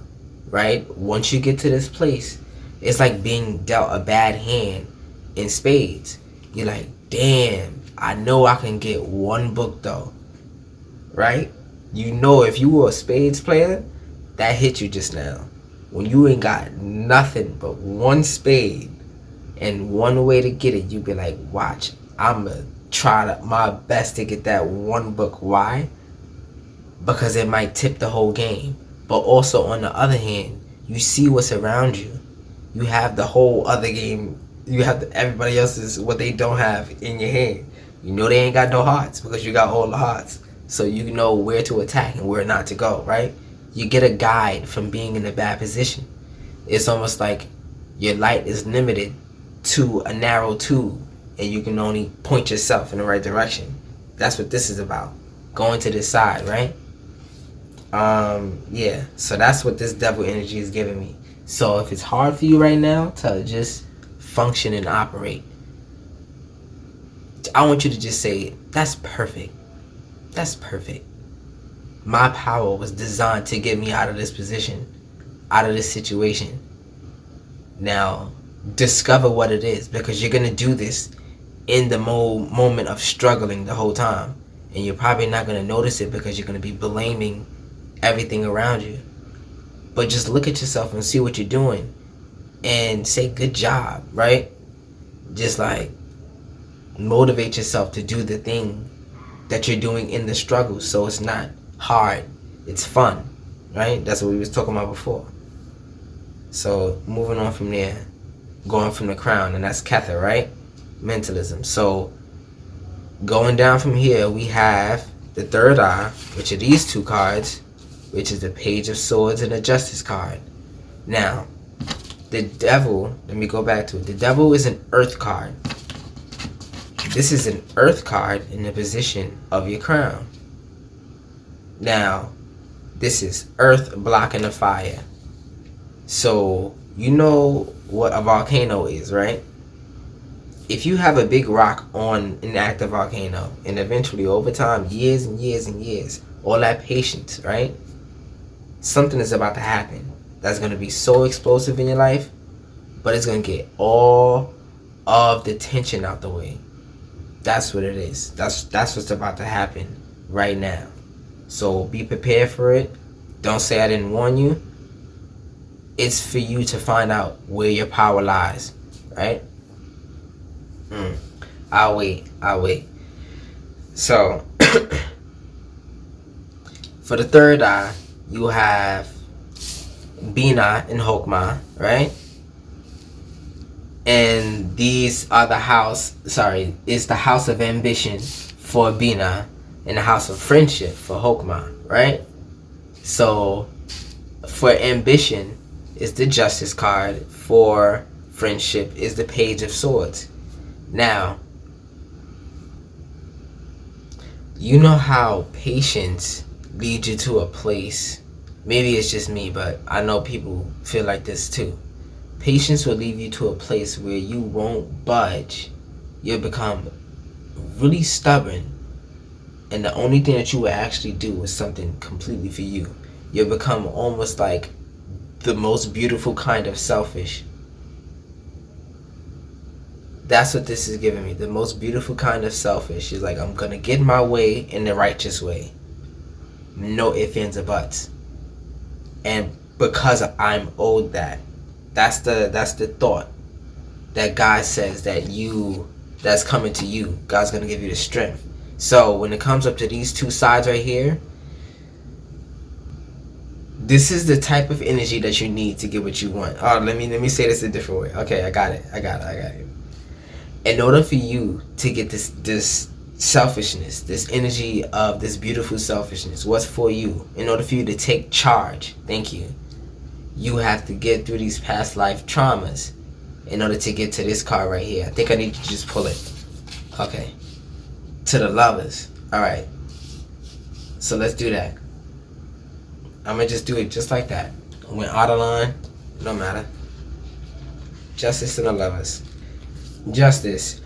right? Once you get to this place, it's like being dealt a bad hand in spades. You're like, damn, I know I can get one book though, right? You know, if you were a spades player, that hit you just now. When you ain't got nothing but one spade and one way to get it, you be like, watch, I'm gonna try my best to get that one book. Why? Because it might tip the whole game. But also on the other hand, you see what's around you. You have the whole other game. You have everybody else's, what they don't have in your hand. You know they ain't got no hearts because you got all the hearts. So you know where to attack and where not to go, right? You get a guide from being in a bad position. It's almost like your light is limited to a narrow tube and you can only point yourself in the right direction. That's what this is about. Going to this side, right? Yeah. So that's what this devil energy is giving me. So if it's hard for you right now to just function and operate, I want you to just say, that's perfect. That's perfect. My power was designed to get me out of this position, out of this situation. Now, discover what it is, because you're going to do this in the moment of struggling the whole time. And you're probably not going to notice it because you're going to be blaming everything around you. But just look at yourself and see what you're doing and say, good job, right? Just like motivate yourself to do the thing that you're doing in the struggle, so it's not hard, it's fun, right? That's what we was talking about before. So moving on from there, going from the crown, and that's Kether, right? Mentalism. So going down from here, we have the third eye, which are these two cards, which is the Page of Swords and the Justice card. Now, the devil, let me go back to it. The devil is an earth card. This is an earth card in the position of your crown. Now, this is earth blocking the fire. So, you know what a volcano is, right? If you have a big rock on an active volcano, and eventually over time, years and years and years, all that patience, right? Something is about to happen that's going to be so explosive in your life, but it's going to get all of the tension out the way. That's what it is. That's what's about to happen right now. So be prepared for it. Don't say I didn't warn you. It's for you to find out where your power lies, right? I'll wait. So for the third eye, you have Bina and Hokmah, right? And these are it's the house of ambition for Bina and the house of friendship for Hokmah, right? So for ambition is the Justice card, for friendship is the Page of Swords. Now, you know how patience leads you to a place, maybe it's just me, but I know people feel like this too. Patience will lead you to a place where you won't budge. You'll become really stubborn. And the only thing that you will actually do is something completely for you. You'll become almost like the most beautiful kind of selfish. That's what this is giving me. The most beautiful kind of selfish is like, I'm going to get my way in the righteous way. No ifs, ands, or buts. And because I'm owed that. That's the thought that God says that's coming to you. God's going to give you the strength. So when it comes up to these two sides right here, this is the type of energy that you need to get what you want. Oh, let me say this a different way. Okay, I got it. In order for you to get this selfishness, this energy of this beautiful selfishness, what's for you, in order for you to take charge, you have to get through these past life traumas in order to get to this card right here. I think I need to just pull it. Okay. To the Lovers. Alright. So let's do that. I'm going to just do it just like that. I went out of line. No matter. Justice and the Lovers. Justice.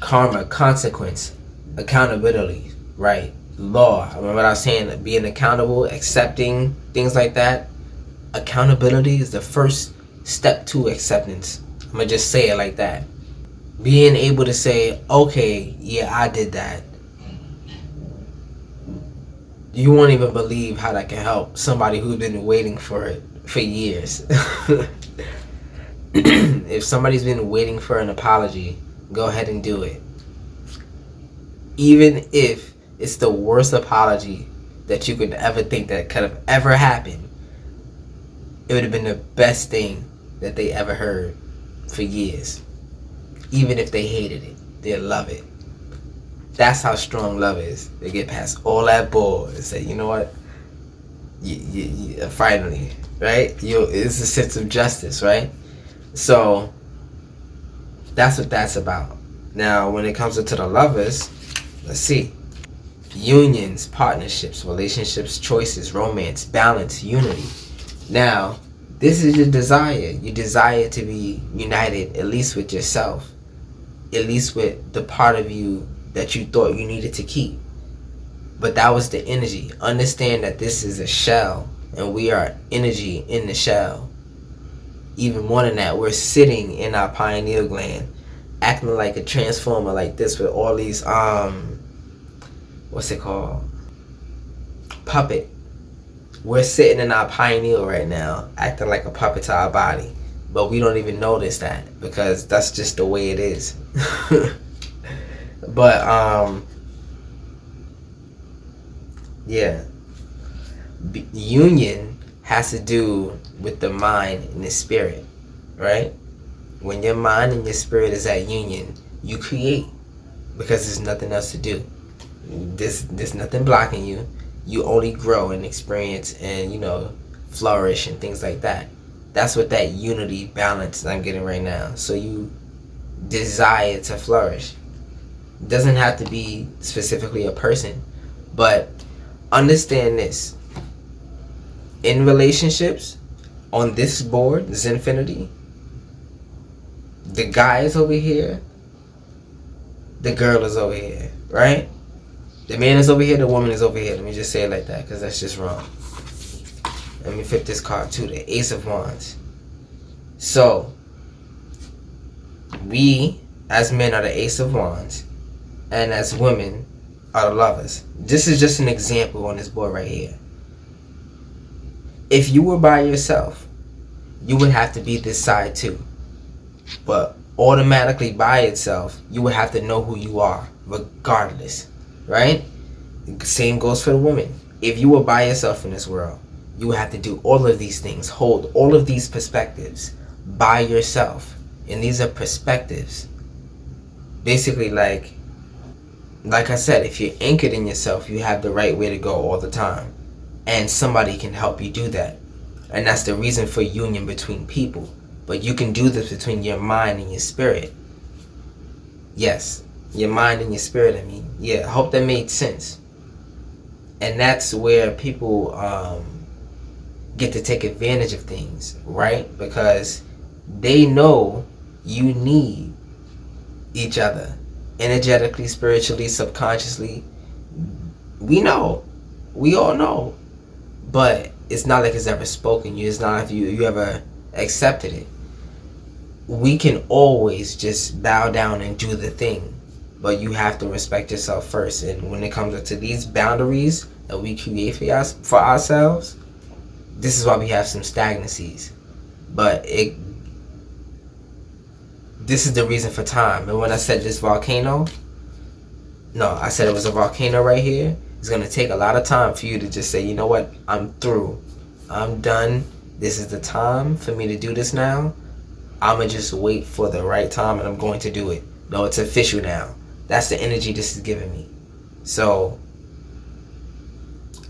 Karma. Consequence. Accountability. Right. Law. Remember what I was saying? Being accountable. Accepting. Things like that. accountability is the first step to acceptance. I'm gonna just say it like that. Being able to say, okay, yeah, I did that. You won't even believe how that can help somebody who's been waiting for it for years. If somebody's been waiting for an apology, go ahead and do it. Even if it's the worst apology that you could ever think that could have ever happened, it would have been the best thing that they ever heard for years. Even if they hated it, they'll love it. That's how strong love is. They get past all that bull and say, you know what? Finally, right? It's a sense of justice, right? So that's what that's about. Now, when it comes to the lovers, let's see. Unions, partnerships, relationships, choices, romance, balance, unity. Now, this is your desire. You desire to be united, at least with yourself, at least with the part of you that you thought you needed to keep. But that was the energy. Understand that this is a shell, and we are energy in the shell. Even more than that, we're sitting in our pineal gland, acting like a transformer like this with all these, what's it called? Puppet. We're sitting in our pineal right now, acting like a puppet to our body. But we don't even notice that, because that's just the way it is. But, yeah. Union has to do with the mind and the spirit, right? When your mind and your spirit is at union, you create, because there's nothing else to do. There's nothing blocking you. You only grow and experience and, flourish and things like that. That's what that unity balance I'm getting right now. So you desire to flourish. It doesn't have to be specifically a person, but understand this. In relationships, on this board, Zin-Finity, the guy is over here, the girl is over here, right? The man is over here, the woman is over here. Let me just say it like that, because that's just wrong. Let me flip this card too, the Ace of Wands. So, we, as men, are the Ace of Wands, and as women, are the lovers. This is just an example on this board right here. If you were by yourself, you would have to be this side too. But automatically by itself, you would have to know who you are, regardless, right? Same goes for the woman. If you were by yourself in this world, you would have to do all of these things, hold all of these perspectives by yourself. And these are perspectives. Basically, like I said, if you're anchored in yourself, you have the right way to go all the time. And somebody can help you do that. And that's the reason for union between people. But you can do this between your mind and your spirit. Yes, your mind and your spirit, I mean. Yeah, I hope that made sense. And that's where people get to take advantage of things, right? Because they know you need each other. Energetically, spiritually, subconsciously. We know. We all know. But it's not like it's ever spoken. It's not like you ever accepted it. We can always just bow down and do the thing. But you have to respect yourself first. And when it comes to these boundaries that we create for ourselves, this is why we have some stagnancies. But this is the reason for time. And when I said this volcano, no, I said it was a volcano right here. It's going to take a lot of time for you to just say, you know what, I'm through. I'm done. This is the time for me to do this now. I'm going to just wait for the right time and I'm going to do it. No, it's official now. That's the energy this is giving me. So,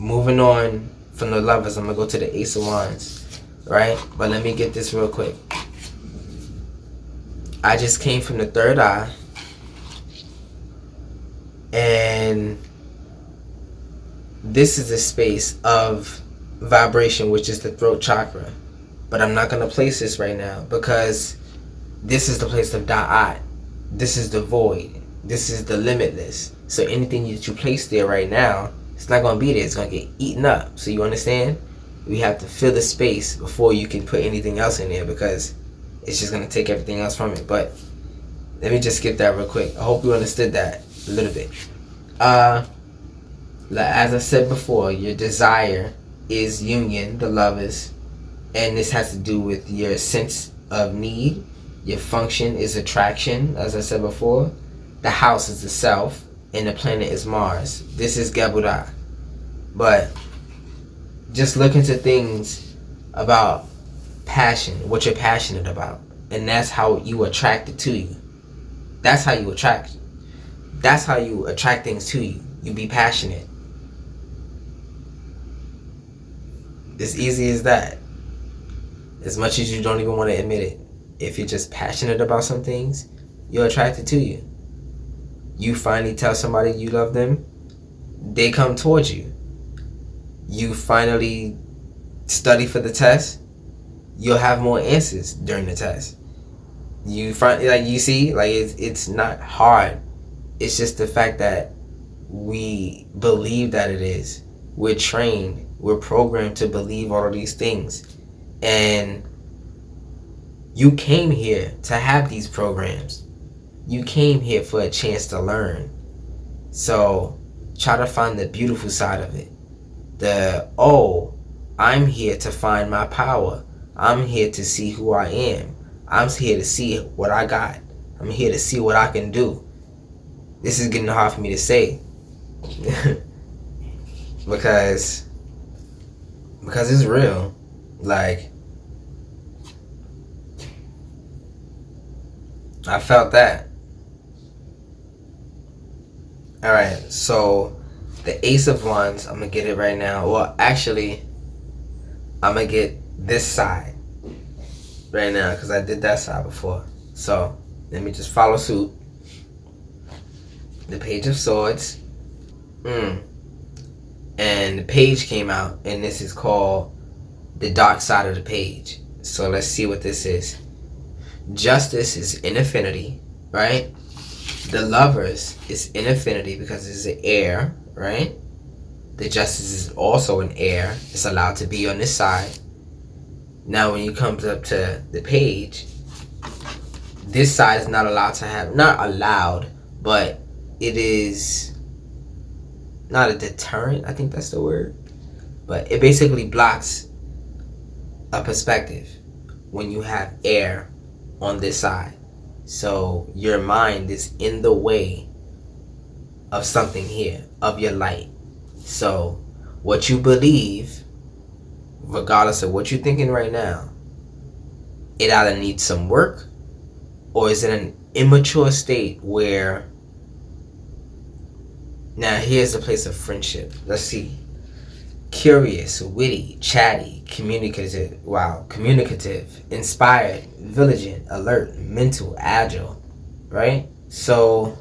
moving on from the lovers, I'm going to go to the Ace of Wands. Right? But let me get this real quick. I just came from the third eye. And this is a space of vibration, which is the throat chakra. But I'm not going to place this right now because this is the place of Da'at. This is the void. This is the limitless. So anything that you place there right now, it's not going to be there. It's going to get eaten up. So you understand? We have to fill the space before you can put anything else in there, because it's just going to take everything else from it. But let me just skip that real quick. I hope you understood that a little bit. As I said before, your desire is union, the lovers, and this has to do with your sense of need. Your function is attraction, as I said before. The house is the self, and the planet is Mars. This is Gabuda. But just look into things about passion, what you're passionate about, and that's how you attract it to you. That's how you attract. That's how you attract things to you. You be passionate. It's easy as that. As much as you don't even want to admit it. If you're just passionate about some things, you'll attract it to you. You finally tell somebody you love them, they come towards you. You finally study for the test, you'll have more answers during the test. You find, like, you see, like, it's not hard. It's just the fact that we believe that it is. We're trained, we're programmed to believe all of these things. And you came here to have these programs. You came here for a chance to learn. So try to find the beautiful side of it. I'm here to find my power. I'm here to see who I am. I'm here to see what I got. I'm here to see what I can do. This is getting hard for me to say. because it's real. Like, I felt that. Alright, so the Ace of Wands, I'm going to get it right now. Well, actually, I'm going to get this side right now because I did that side before. So, let me just follow suit. The Page of Swords. And the page came out, and this is called the dark side of the page. So, let's see what this is. Justice is in infinity, right? The Lovers is in infinity because it's an air, right? The Justice is also an air. It's allowed to be on this side. Now when you come up to the page, this side is not allowed to have, not allowed, but it is not a deterrent, I think that's the word. But it basically blocks a perspective when you have air on this side. So your mind is in the way of something here, of your light. So what you believe, regardless of what you're thinking right now, it either needs some work or is in an immature state where, now here's the place of friendship. Let's see. Curious, witty, chatty, communicative, inspired, vigilant, alert, mental, agile, right? So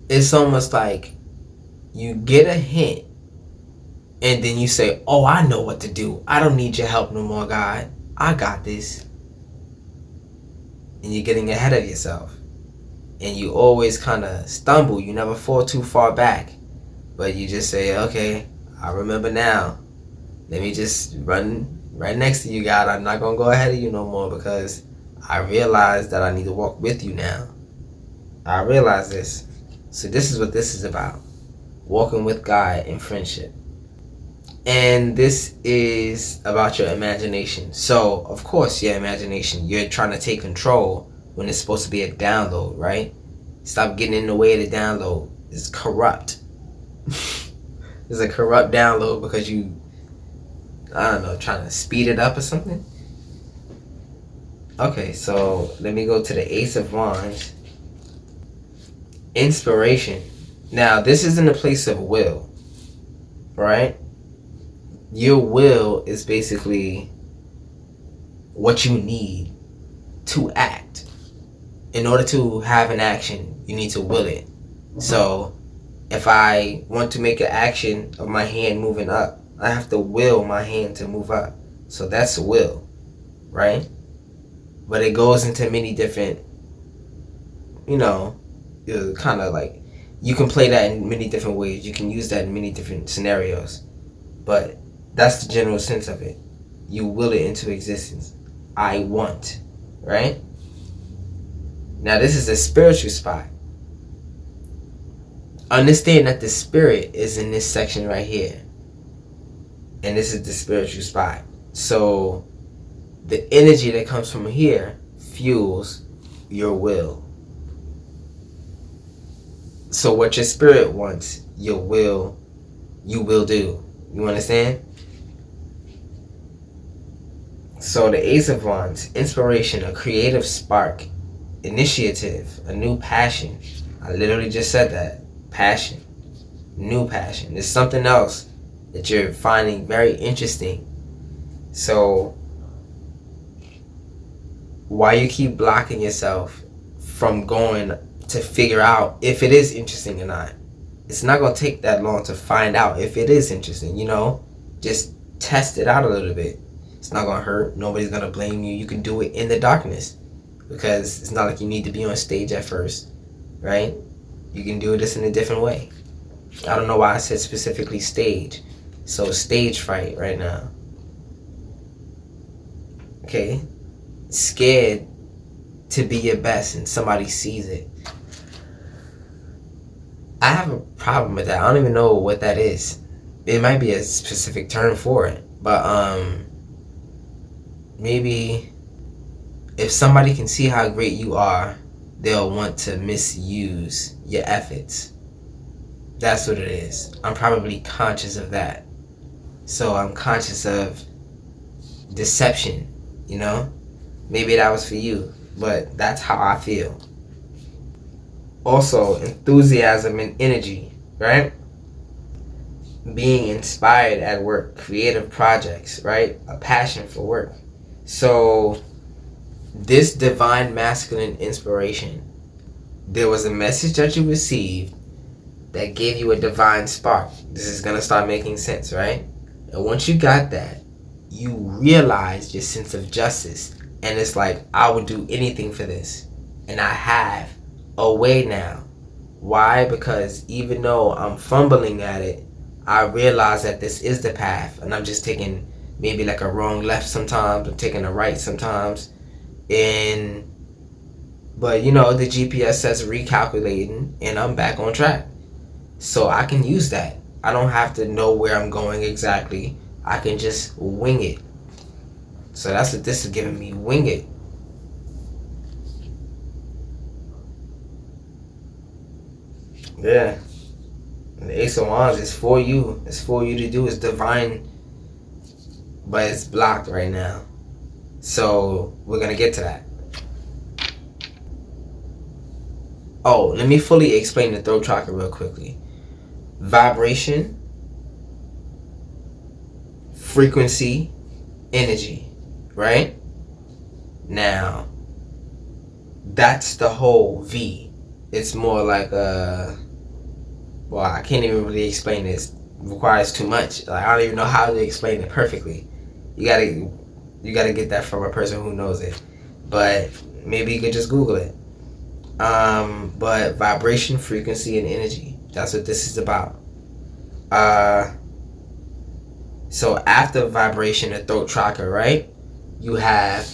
it's almost like you get a hint and then you say, oh, I know what to do. I don't need your help no more, God. I got this. And you're getting ahead of yourself. And you always kind of stumble. You never fall too far back. But you just say, okay, I remember now. Let me just run right next to you, God. I'm not going to go ahead of you no more because I realize that I need to walk with you now. I realize this. So this is what this is about. Walking with God in friendship. And this is about your imagination. So, of course, your imagination. You're trying to take control when it's supposed to be a download, right? Stop getting in the way of the download. It's corrupt. It's a corrupt download because you, I don't know, trying to speed it up or something. Okay, so let me go to the Ace of Wands. Inspiration. Now, this is in the place of will, right? Your will is basically what you need to act. In order to have an action, you need to will it. So, if I want to make an action of my hand moving up, I have to will my hand to move up. So that's will, right? But it goes into many different, kind of like, you can play that in many different ways. You can use that in many different scenarios. But That's the general sense of it. You will it into existence. I want, right? Now this is a spiritual spot. Understand that the spirit is in this section right here. And this is the spiritual spot. So the energy that comes from here fuels your will. So what your spirit wants, you will do. You understand? So the Ace of Wands, inspiration, a creative spark, initiative, a new passion. I literally just said that. Passion. New passion. There's something else that you're finding very interesting. So why you keep blocking yourself from going to figure out if it is interesting or not? It's not going to take that long to find out if it is interesting, you know? Just test it out a little bit. It's not going to hurt. Nobody's going to blame you. You can do it in the darkness because it's not like you need to be on stage at first, right? You can do this in a different way. I don't know why I said specifically stage. So stage fright right now. Okay? Scared to be your best and somebody sees it. I have a problem with that. I don't even know what that is. It might be a specific term for it. But maybe if somebody can see how great you are, they'll want to misuse your efforts. That's what it is. I'm probably conscious of that. So I'm conscious of deception, you know? Maybe that was for you, but that's how I feel. Also, enthusiasm and energy, right? Being inspired at work, creative projects, right? A passion for work. So, this divine masculine inspiration, there was a message that you received that gave you a divine spark. This is going to start making sense, right? And once you got that, you realized your sense of justice. And it's like, I would do anything for this. And I have a way now. Why? Because even though I'm fumbling at it, I realize that this is the path. And I'm just taking maybe like a wrong left sometimes. I'm taking a right sometimes. But you know, the GPS says recalculating and I'm back on track. So I can use that. I don't have to know where I'm going exactly. I can just wing it. So that's what this is giving me. Wing it. Yeah. The Ace of Wands is for you. It's for you to do. It's divine. But it's blocked right now. So we're going to get to that. Oh, let me fully explain the throat chakra real quickly. Vibration, frequency, energy, right? Now, that's the whole V. It's more like well, I can't even really explain this. It requires too much. Like, I don't even know how to explain it perfectly. You gotta get that from a person who knows it. But maybe you could just Google it. But vibration, frequency, and energy. That's what this is about. So after vibration, the throat chakra, right? You have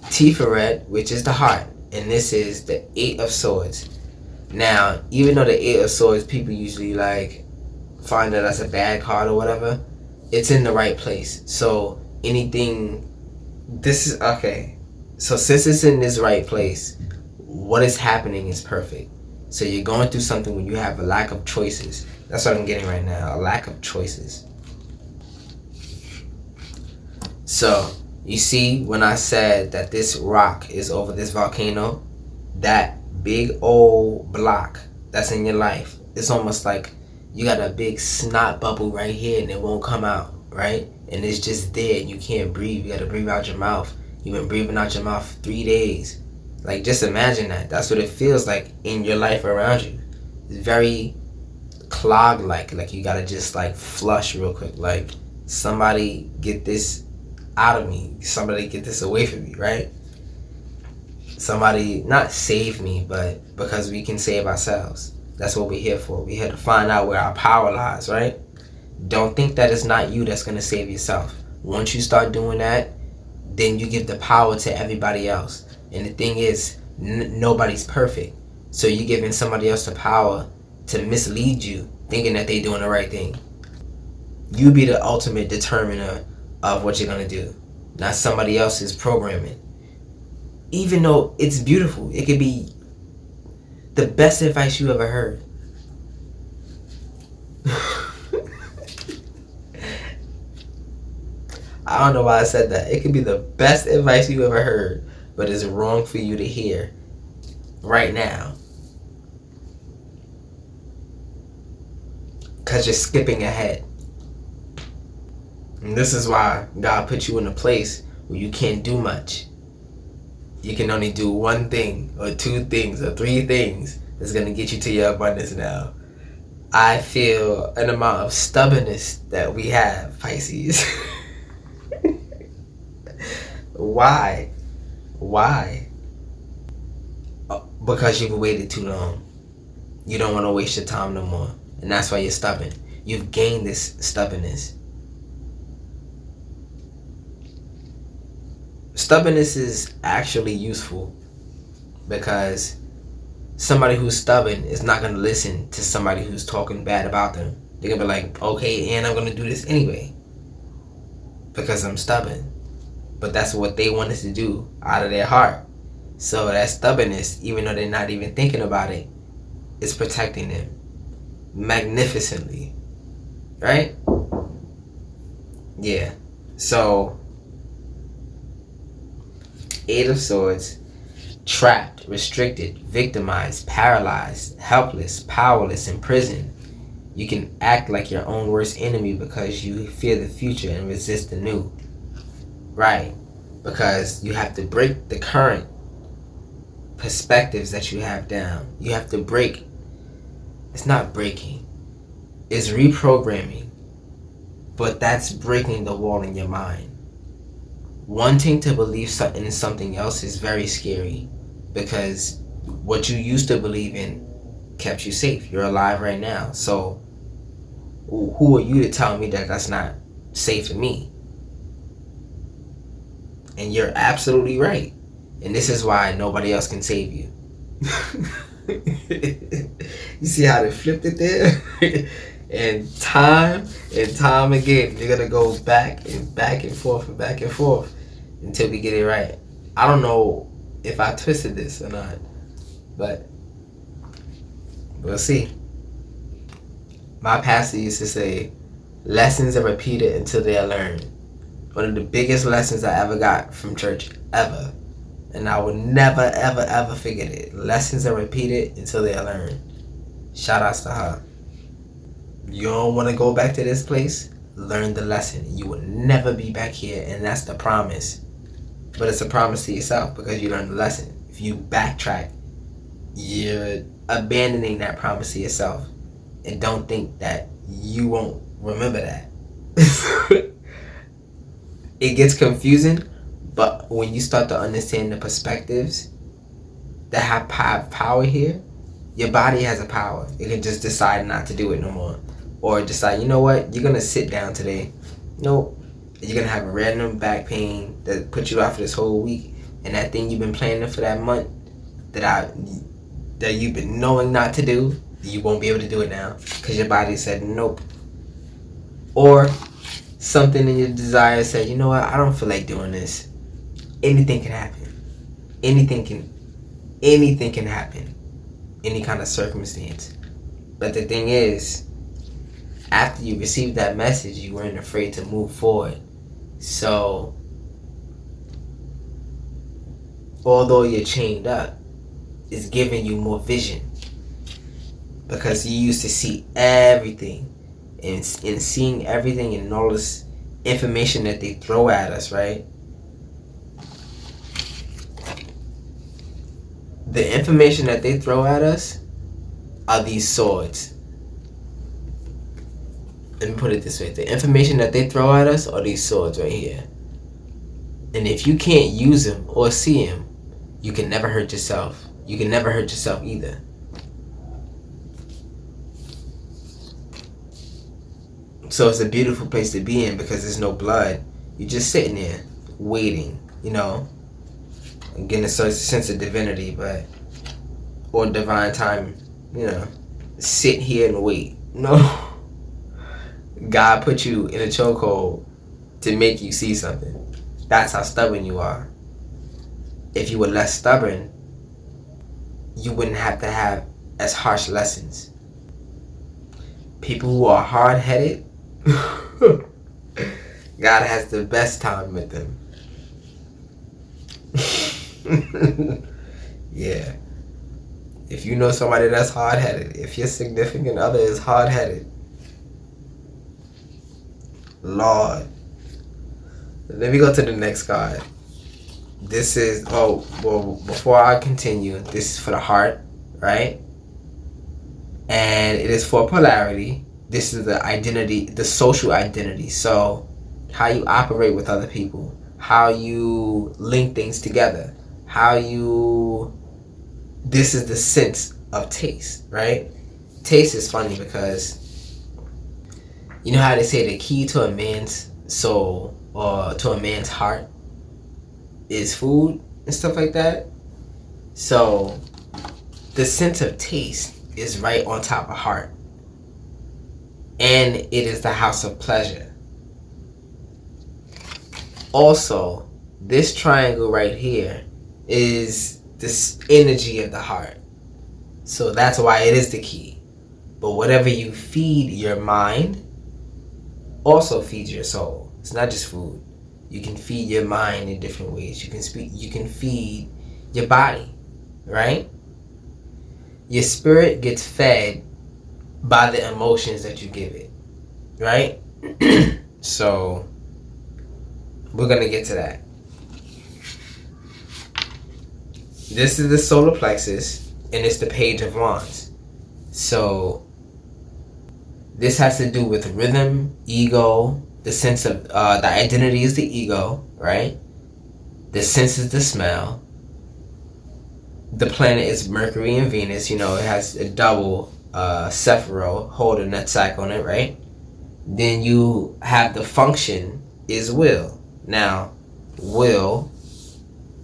Tiferet, which is the heart. And this is the 8 of Swords. Now, even though the 8 of Swords, people usually like find that that's a bad card or whatever, it's in the right place. So anything, this is, okay. So since it's in this right place, what is happening is perfect. So you're going through something when you have a lack of choices. That's what I'm getting right now, a lack of choices. So, you see when I said that this rock is over this volcano, that big old block that's in your life, it's almost like you got a big snot bubble right here and it won't come out, right? And it's just there and you can't breathe. You got to breathe out your mouth. You've been breathing out your mouth 3 days. Like, just imagine that. That's what it feels like in your life around you. It's very clog-like. Like, you gotta just, like, flush real quick. Like, somebody get this out of me. Somebody get this away from me, right? Somebody, not save me, but because we can save ourselves. That's what we're here for. We're here to find out where our power lies, right? Don't think that it's not you that's going to save yourself. Once you start doing that, then you give the power to everybody else. And the thing is, nobody's perfect. So you're giving somebody else the power to mislead you, thinking that they're doing the right thing. You be the ultimate determiner of what you're going to do, not somebody else's programming. Even though it's beautiful, it could be the best advice you ever heard. I don't know why I said that. It could be the best advice you ever heard, but it's wrong for you to hear right now. Because you're skipping ahead. And this is why God put you in a place where you can't do much. You can only do one thing, or two things, or three things that's going to get you to your abundance now. I feel an amount of stubbornness that we have, Pisces. Why? Because you've waited too long. You don't want to waste your time no more. And that's why you're stubborn. You've gained this stubbornness. Stubbornness is actually useful because somebody who's stubborn is not going to listen to somebody who's talking bad about them. They're going to be like, okay, and I'm going to do this anyway because I'm stubborn. But that's what they want us to do out of their heart. So that stubbornness, even though they're not even thinking about it, is protecting them magnificently. Right? Yeah. So, Eight of Swords, trapped, restricted, victimized, paralyzed, helpless, powerless, imprisoned. You can act like your own worst enemy because you fear the future and resist the new. Right. Because you have to break the current perspectives that you have down. You have to break. It's not breaking. It's reprogramming. But that's breaking the wall in your mind. Wanting to believe in something else is very scary because what you used to believe in kept you safe. You're alive right now. So who are you to tell me that that's not safe for me? And you're absolutely right. And this is why nobody else can save you. You see how they flipped it there? And time again, you're gonna go back and forth until we get it right. I don't know if I twisted this or not, but we'll see. My pastor used to say, lessons are repeated until they are learned. One of the biggest lessons I ever got from church, ever. And I will never, ever, ever forget it. Lessons are repeated until they are learned. Shout outs to her. You don't want to go back to this place? Learn the lesson. You will never be back here, and that's the promise. But it's a promise to yourself because you learned the lesson. If you backtrack, you're abandoning that promise to yourself. And don't think that you won't remember that. It gets confusing, but when you start to understand the perspectives that have power here, your body has a power. You can just decide not to do it no more. Or decide, you know what, you're going to sit down today. Nope. You're going to have a random back pain that puts you out for this whole week. And that thing you've been planning for that month that you've been knowing not to do, you won't be able to do it now because your body said nope. Or something in your desire said, you know what, I don't feel like doing this. Anything can happen. Anything can happen. Any kind of circumstance. But the thing is, after you received that message, you weren't afraid to move forward. So, although you're chained up, it's giving you more vision. Because you used to see everything. And seeing everything and all this information that they throw at us, right? The information that they throw at us are these swords. Let me put it this way. The information that they throw at us are these swords right here. And if you can't use them or see them, you can never hurt yourself. You can never hurt yourself either. So it's a beautiful place to be in because there's no blood. You're just sitting there waiting, and getting a sense of divinity, or divine time, sit here and wait. No. God put you in a chokehold to make you see something. That's how stubborn you are. If you were less stubborn, you wouldn't have to have as harsh lessons. People who are hard-headed, God has the best time with them. Yeah. If you know somebody that's hard-headed, if your significant other is hard-headed, Lord. Let me go to the next card. This is, before I continue, this is for the heart, right? And it is for polarity. This is the identity, the social identity. So, how you operate with other people, how you link things together, this is the sense of taste, right? Taste is funny because, you know how they say the key to a man's soul or to a man's heart is food and stuff like that? So, the sense of taste is right on top of heart. And it is the house of pleasure. Also, this triangle right here is this energy of the heart. So that's why it is the key. But whatever you feed your mind also feeds your soul. It's not just food. You can feed your mind in different ways. You can feed your body, right? Your spirit gets fed by the emotions that you give it, right? So we're gonna get to that. This is the solar plexus, and it's the Page of Wands. So this has to do with rhythm, ego, the sense of the identity is the ego, right? The sense is the smell. The planet is Mercury and Venus. It has a double Sephiroth holding that sack on it, right? Then you have the function is will. Now, will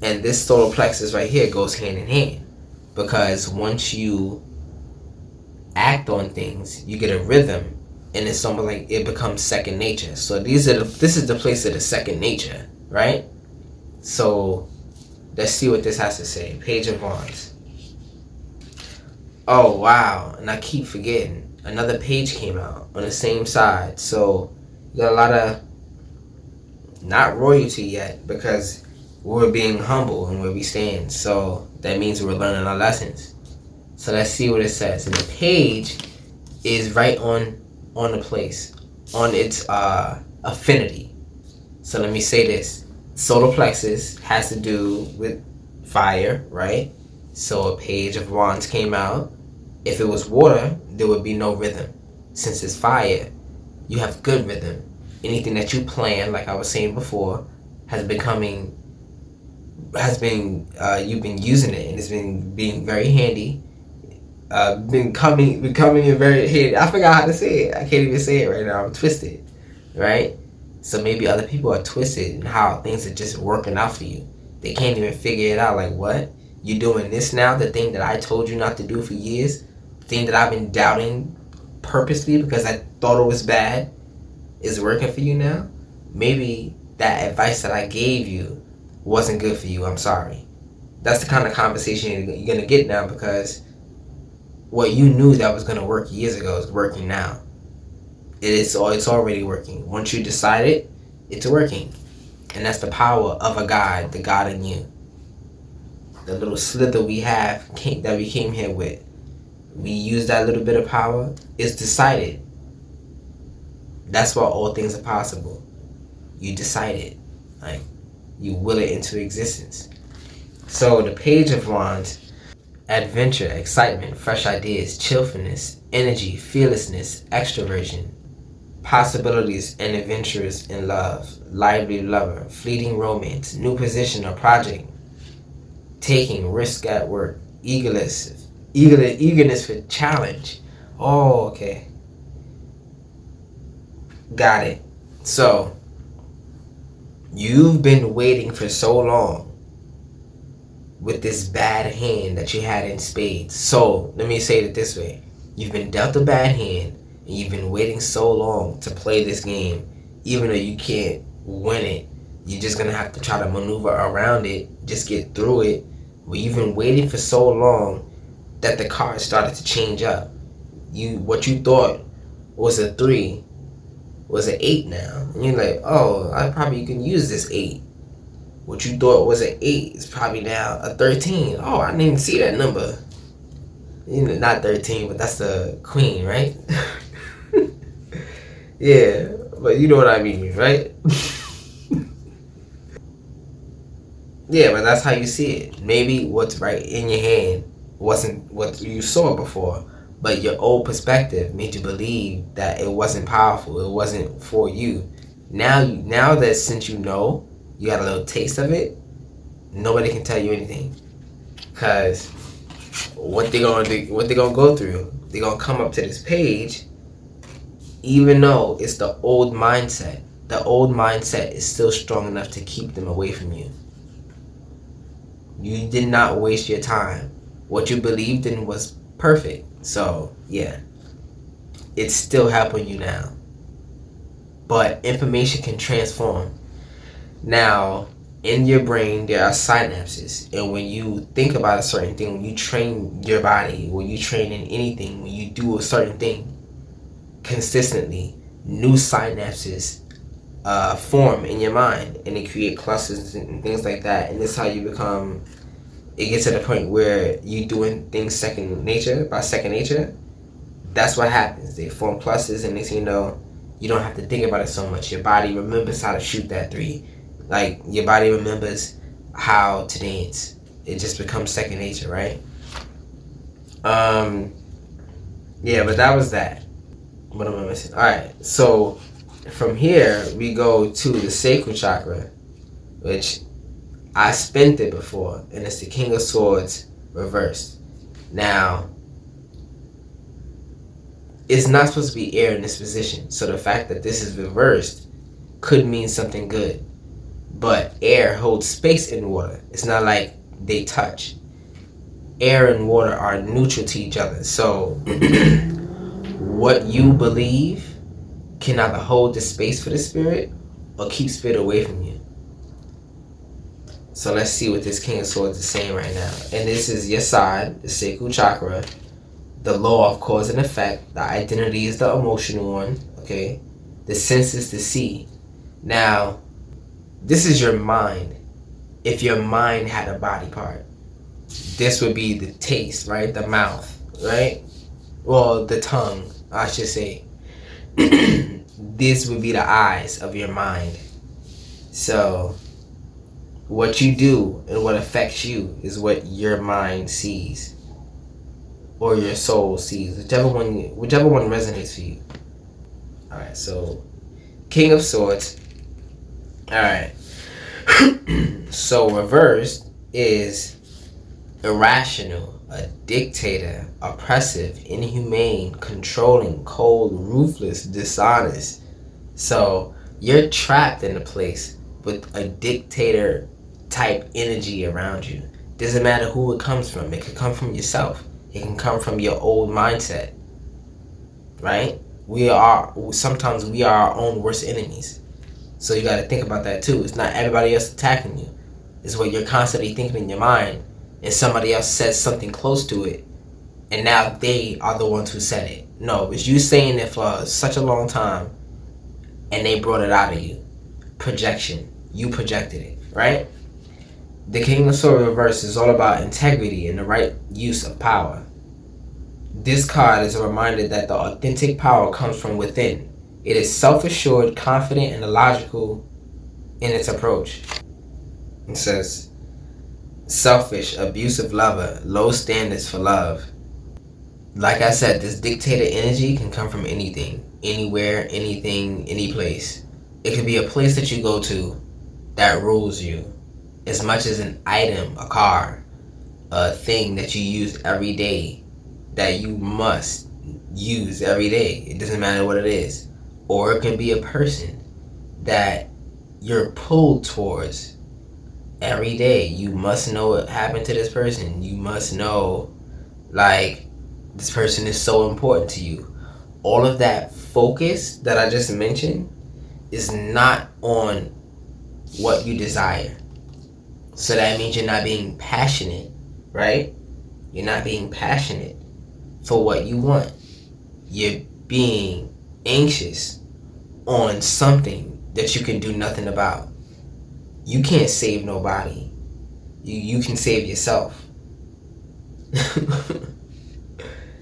and this solar plexus right here goes hand in hand, because once you act on things, you get a rhythm, and it's almost like it becomes second nature. So this is the place of the second nature, right? So let's see what this has to say. Page of Wands. Oh wow, and I keep forgetting, another page came out on the same side. So you got a lot of, not royalty yet, because we're being humble and where we stand. So that means we're learning our lessons. So let's see what it says. And the page is right on the place, on its affinity. So let me say this. Solar plexus has to do with fire, right? So a Page of Wands came out. If it was water, there would be no rhythm. Since it's fire, you have good rhythm. Anything that you plan, like I was saying before, you've been using it, and it's been being very handy. Becoming a very handy. I forgot how to say it. I can't even say it right now. I'm twisted, right? So maybe other people are twisted in how things are just working out for you. They can't even figure it out. Like, what? You doing this now? The thing that I told you not to do for years? The thing that I've been doubting purposely because I thought it was bad is working for you now? Maybe that advice that I gave you wasn't good for you. I'm sorry. That's the kind of conversation you're going to get now, because what you knew that was going to work years ago is working now. It's already working. Once you decide it, it's working. And that's the power of a God, the God in you. The little slither we have that we came here with. We use that little bit of power. It's decided. That's why all things are possible. You decide it. Like, you will it into existence. So the Page of Wands, adventure, excitement, fresh ideas, cheerfulness, energy, fearlessness, extroversion, possibilities and adventures in love, lively lover, fleeting romance, new position or project, taking risk at work, eagerness for challenge. Oh, okay. Got it. So, you've been waiting for so long with this bad hand that you had in spades. So, let me say it this way. You've been dealt a bad hand, and you've been waiting so long to play this game, even though you can't win it. You're just going to have to try to maneuver around it, just get through it. But you've been waiting for so long that the cards started to change up. What you thought was a 3 was an 8 now. And you're like, oh, I probably can use this 8. What you thought was an 8 is probably now a 13. Oh, I didn't even see that number. You know, not 13, but that's the queen, right? Yeah, but you know what I mean, right? Yeah, but that's how you see it. Maybe what's right in your hand wasn't what you saw before, but your old perspective made you believe that it wasn't powerful, it wasn't for you. Now that since you know, you got a little taste of it, nobody can tell you anything. Because what they gonna go through, they're gonna come up to this page, even though it's the old mindset. The old mindset is still strong enough to keep them away from you. You did not waste your time. What you believed in was perfect. So, yeah. It's still helping you now. But information can transform. Now, in your brain, there are synapses. And when you think about a certain thing, when you train your body, when you train in anything, when you do a certain thing consistently, new synapses form in your mind, and they create clusters and things like that. And this is how you become, it gets to the point where you doing things second nature. That's what happens. They form clusters, and next thing you know, you don't have to think about it so much. Your body remembers how to shoot that 3. Like, your body remembers how to dance. It just becomes second nature, right? Yeah, but that was that. What am I missing? Alright, so from here, we go to the sacral chakra, which I spent it before, and it's the King of Swords reversed. Now, it's not supposed to be air in this position, so the fact that this is reversed could mean something good. But air holds space in water. It's not like they touch. Air and water are neutral to each other. So, what you believe can either hold the space for the spirit or keep spirit away from you. So let's see what this King of Swords is saying right now. And this is your side, the sacral chakra, the law of cause and effect. The identity is the emotional one, okay? The sense is the see. Now, this is your mind. If your mind had a body part, this would be the taste, right? The mouth, right? Well, the tongue, I should say. This would be the eyes of your mind. So, what you do and what affects you is what your mind sees, or your soul sees, whichever one resonates for you. All right, so King of Swords. All right. So reversed is irrational, a dictator, oppressive, inhumane, controlling, cold, ruthless, dishonest. So you're trapped in a place with a dictator type energy around you. Doesn't matter who it comes from. It could come from yourself. It can come from your old mindset. Right? Sometimes we are our own worst enemies. So you got to think about that too. It's not everybody else attacking you. It's what you're constantly thinking in your mind, and somebody else says something close to it, and now they are the ones who said it. No, it's you saying it for such a long time, and they brought it out of you. Projection. You projected it, right? The King of Swords reverse is all about integrity and the right use of power. This card is a reminder that the authentic power comes from within. It is self-assured, confident, and logical in its approach. It says, selfish, abusive lover, low standards for love. Like I said, this dictator energy can come from anything, anywhere, anything, any place. It could be a place that you go to that rules you, as much as an item, a car, a thing that you use every day, that you must use every day. It doesn't matter what it is. or it can be a person that you're pulled towards every day. You must know what happened to this person. You must know, like, this person is so important to you. All of that focus that I just mentioned is not on what you desire. So that means you're not being passionate, right? You're not being passionate for what you want. You're being anxious on something that you can do nothing about. You can't save nobody. You can save yourself.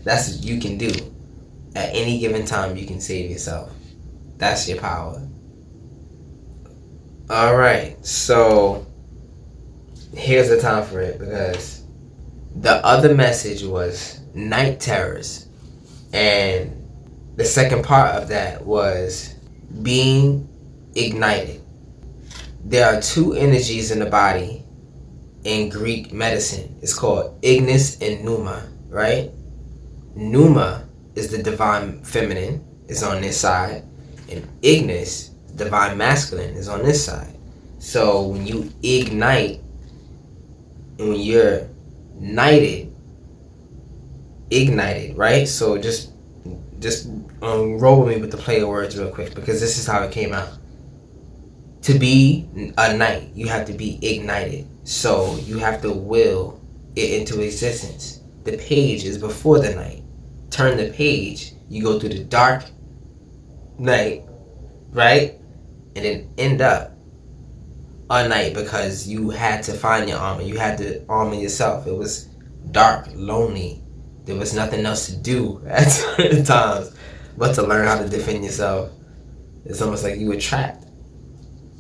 That's what you can do. At any given time, you can save yourself. That's your power. Alright, so here's the time for it, because the other message was night terrors. And the second part of that was being ignited. There are two energies in the body in Greek medicine. It's called ignis and pneuma, right? Pneuma is the divine feminine, is on this side, and ignis, divine masculine, is on this side. So when you ignite and when you're ignited, right? So just roll with me with the play of words real quick, because this is how it came out. To be a knight, you have to be ignited. So you have to will it into existence. The page is before the night. Turn the page, you go through the dark night, right? And then end up a knight, because you had to find your armor. You had to armor yourself. It was dark, lonely. There was nothing else to do at certain times but to learn how to defend yourself. It's almost like you were trapped,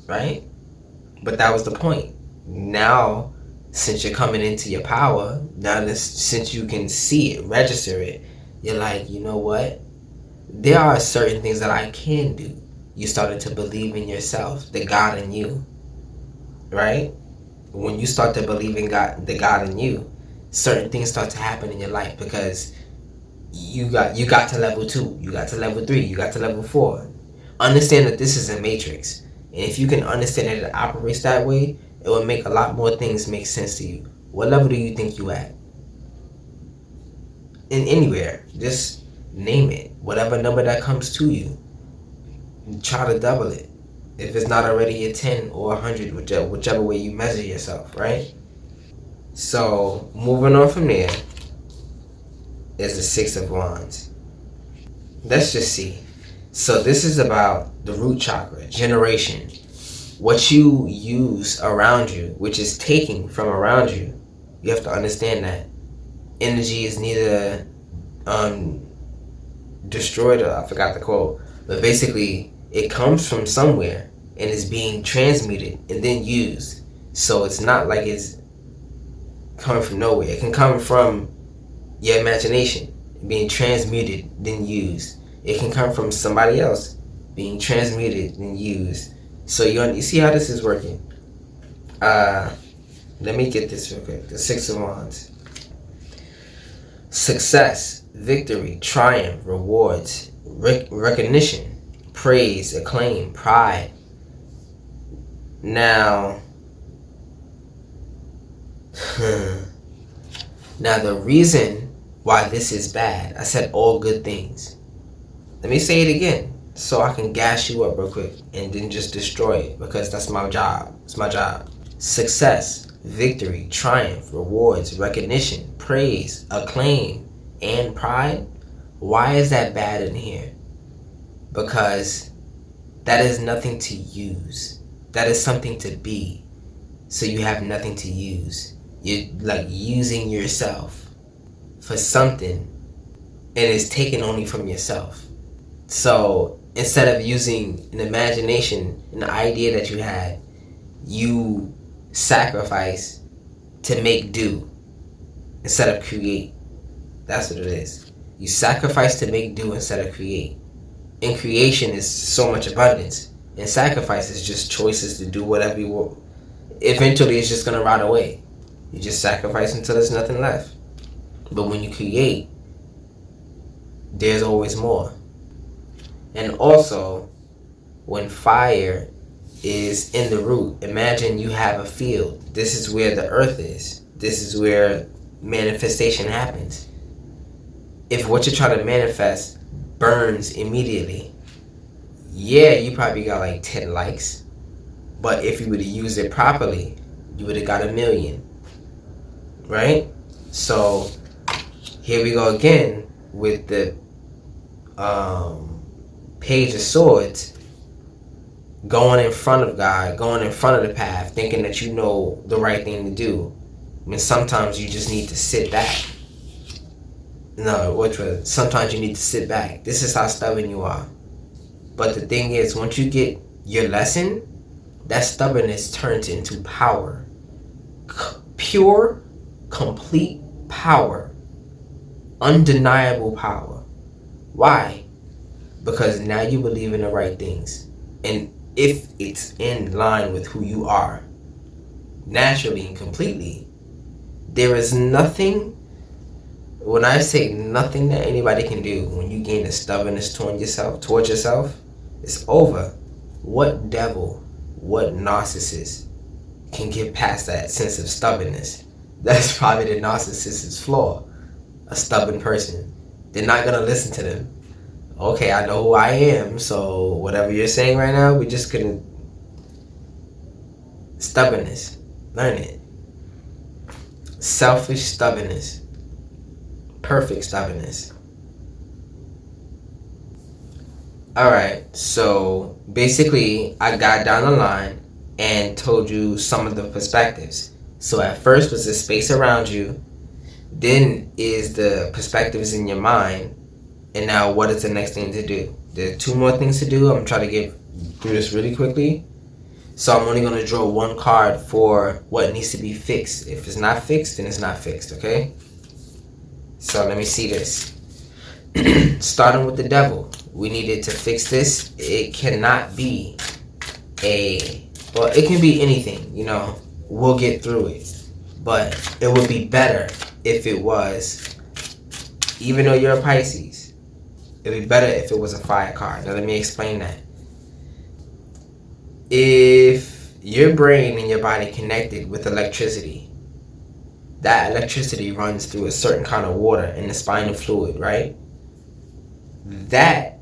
right? But that was the point. Now, since you're coming into your power, since you can see it, register it, you're like, you know what? There are certain things that I can do. You started to believe in yourself, the God in you, right? When you start to believe in God, the God in you, certain things start to happen in your life, because you got to level 2, you got to level 3, you got to level 4. Understand that this is a matrix, and if you can understand that it operates that way, it will make a lot more things make sense to you. What level do you think you at? In anywhere, just name it. Whatever number that comes to you, try to double it. If it's not already a 10 or 100, whichever way you measure yourself, right? So, moving on from there is the 6 of Wands. Let's just see. So this is about the root chakra, generation. What you use around you, which is taking from around you, you have to understand that energy is neither destroyed, or I forgot the quote, but basically it comes from somewhere and is being transmuted and then used. So it's not like it's coming from nowhere. It can come from your imagination being transmuted then used. It can come from somebody else being transmuted and used. So you see how this is working. Let me get this real quick. The 6 of Wands. Success, victory, triumph, rewards, recognition, praise, acclaim, pride. Now the reason why this is bad, I said all good things. Let me say it again so I can gas you up real quick and then just destroy it, because that's my job. It's my job. Success, victory, triumph, rewards, recognition, praise, acclaim, and pride. Why is that bad in here? Because that is nothing to use. That is something to be. So you have nothing to use. You're like using yourself for something, and it's taken only from yourself. So instead of using an imagination, an idea that you had, you sacrifice to make do instead of create. That's what it is. You sacrifice to make do instead of create. And creation is so much abundance, and sacrifice is just choices to do whatever you want. Eventually it's just going to rot away. You just sacrifice until there's nothing left. But when you create, there's always more. And also, when fire is in the root, imagine you have a field. This is where the earth is. This is where manifestation happens. If what you're trying to manifest burns immediately, yeah, you probably got like 10 likes. But if you would have used it properly, you would have got 1 million. Right? So here we go again with the Page of Swords, going in front of God, going in front of the path, thinking that you know the right thing to do. I mean, sometimes you just need to sit back. Sometimes you need to sit back. This is how stubborn you are. But the thing is, once you get your lesson, that stubbornness turns into power. Pure, complete power. Undeniable power. Why? Because now you believe in the right things. And if it's in line with who you are, naturally and completely, there is nothing, when I say nothing that anybody can do when you gain a stubbornness towards yourself, it's over. What devil, what narcissist can get past that sense of stubbornness? That's probably the narcissist's flaw. A stubborn person. They're not going to listen to them. Okay, I know who I am, so whatever you're saying right now, we just couldn't. Stubbornness. Learn it. Selfish stubbornness. Perfect stubbornness. Alright, so basically I got down the line and told you some of the perspectives. So at first was the space around you, then is the perspectives in your mind, and now what is the next thing to do? There are 2 more things to do. I'm trying to get through this really quickly. So I'm only going to draw 1 card for what needs to be fixed. If it's not fixed, then it's not fixed, okay? So let me see this. Starting with the devil. We needed to fix this. It cannot be it can be anything, We'll get through it. But it would be better if it was, even though you're a Pisces, it would be better if it was a fire card. Now let me explain that. If your brain and your body connected with electricity, that electricity runs through a certain kind of water in the spinal fluid, right? That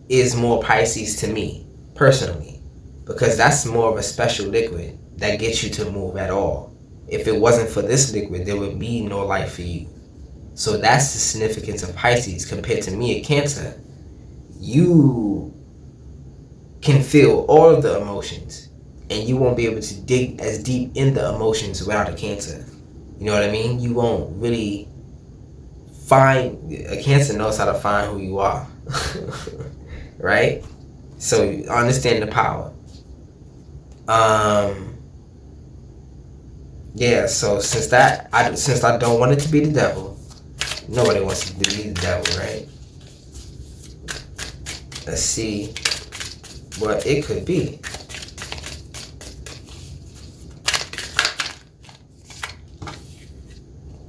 is more Pisces to me, personally, because that's more of a special liquid that gets you to move at all. If it wasn't for this liquid, there would be no life for you. So that's the significance of Pisces compared to me at Cancer. You can feel all of the emotions, and you won't be able to dig as deep in the emotions without a Cancer. You know what I mean? You won't really find, a Cancer knows how to find who you are. Right? So understand the power. Yeah, so since I don't want it to be the devil, nobody wants it to be the devil, right? Let's see what it could be.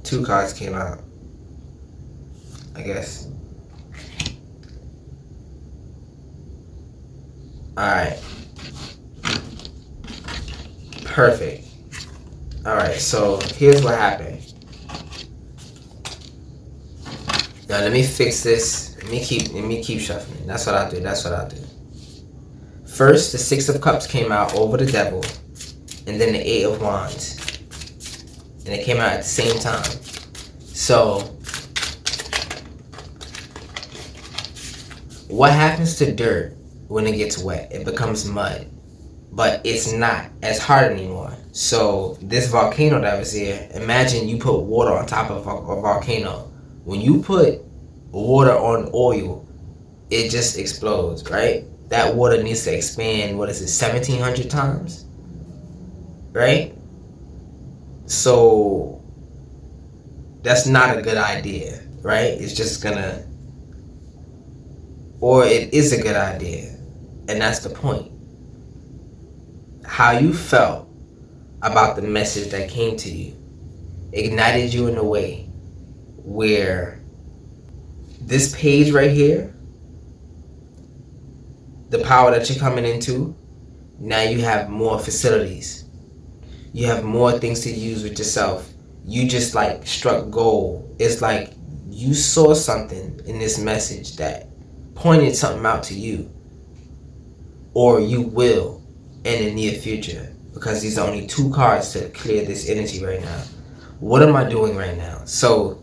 Two cards came out, I guess. Alright. Perfect. Alright, so here's what happened. Now let me fix this. Let me keep shuffling. That's what I'll do. First, the 6 of Cups came out over the devil, and then the 8 of Wands. And it came out at the same time. So what happens to dirt when it gets wet? It becomes mud. But it's not as hard anymore. So this volcano that was here, imagine you put water on top of a volcano. When you put water on oil, it just explodes, right? That water needs to expand, 1,700 times? Right? So that's not a good idea, right? It's just gonna, or it is a good idea. And that's the point. How you felt about the message that came to you ignited you in a way where this page right here the power that you're coming into, now you have more facilities. You have more things to use with yourself. You just like struck gold. It's like you saw something in this message that pointed something out to you, or you will in the near future, because these are only 2 cards to clear this energy right now. What am I doing right now? So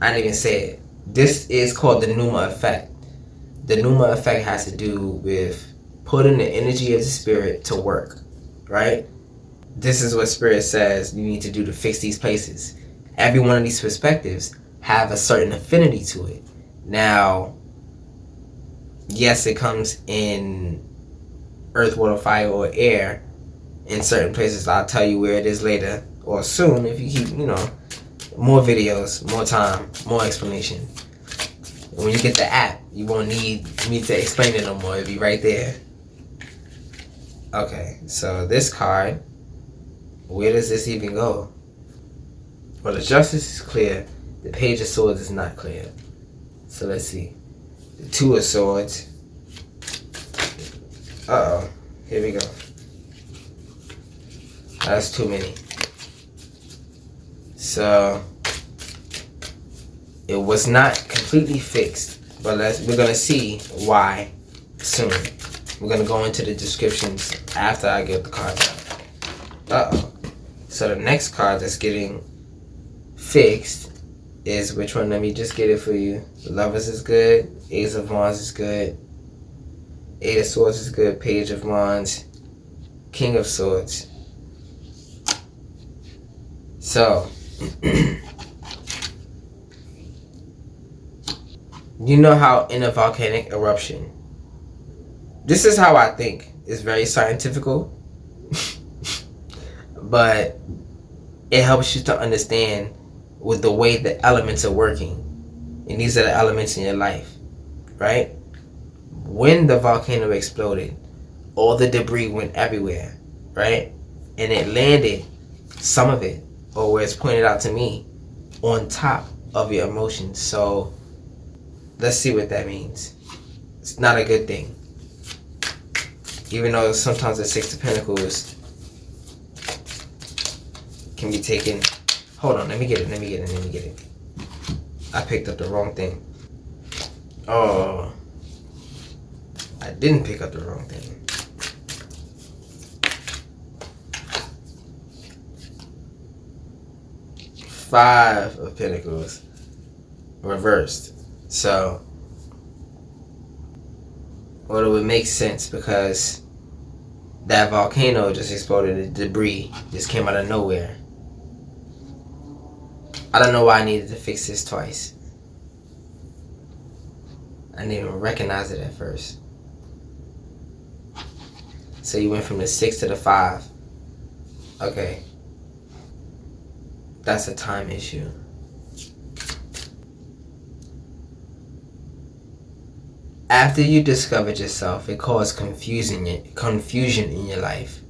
I didn't even say it. This is called the Numa effect. The Numa effect has to do with putting the energy of the spirit to work, right? This is what spirit says you need to do to fix these places. Every one of these perspectives have a certain affinity to it. Now, yes, it comes in earth, water, fire, or air in certain places. I'll tell you where it is later or soon if you keep, more videos, more time, more explanation. And when you get the app, you won't need me to explain it no more. It'll be right there. Okay, so this card, where does this even go? Well, the Justice is clear. The Page of Swords is not clear. So let's see. The 2 of Swords. Uh-oh. Here we go. That's too many. So it was not completely fixed, but we're gonna see why soon. We're gonna go into the descriptions after I get the cards out. Uh-oh. So the next card that's getting fixed is which one? Let me just get it for you. The Lovers is good. Ace of Wands is good. 8 of Swords is good. Page of Wands. King of Swords. So, you know how in a volcanic eruption, this is how I think. It's very scientifical, but it helps you to understand with the way the elements are working. And these are the elements in your life, right? When the volcano exploded, all the debris went everywhere, right? And it landed, some of it, or where it's pointed out to me, on top of your emotions. So let's see what that means. It's not a good thing. Even though sometimes the 6 of Pentacles can be taken. Hold on, let me get it. I picked up the wrong thing. Oh, I didn't pick up the wrong thing. 5 of Pentacles reversed. So, well, it would make sense because that volcano just exploded. The debris just came out of nowhere. I don't know why I needed to fix this twice. I didn't even recognize it at first. So you went from the 6 to the 5. Okay. That's a time issue. After you discovered yourself, it caused confusion in your life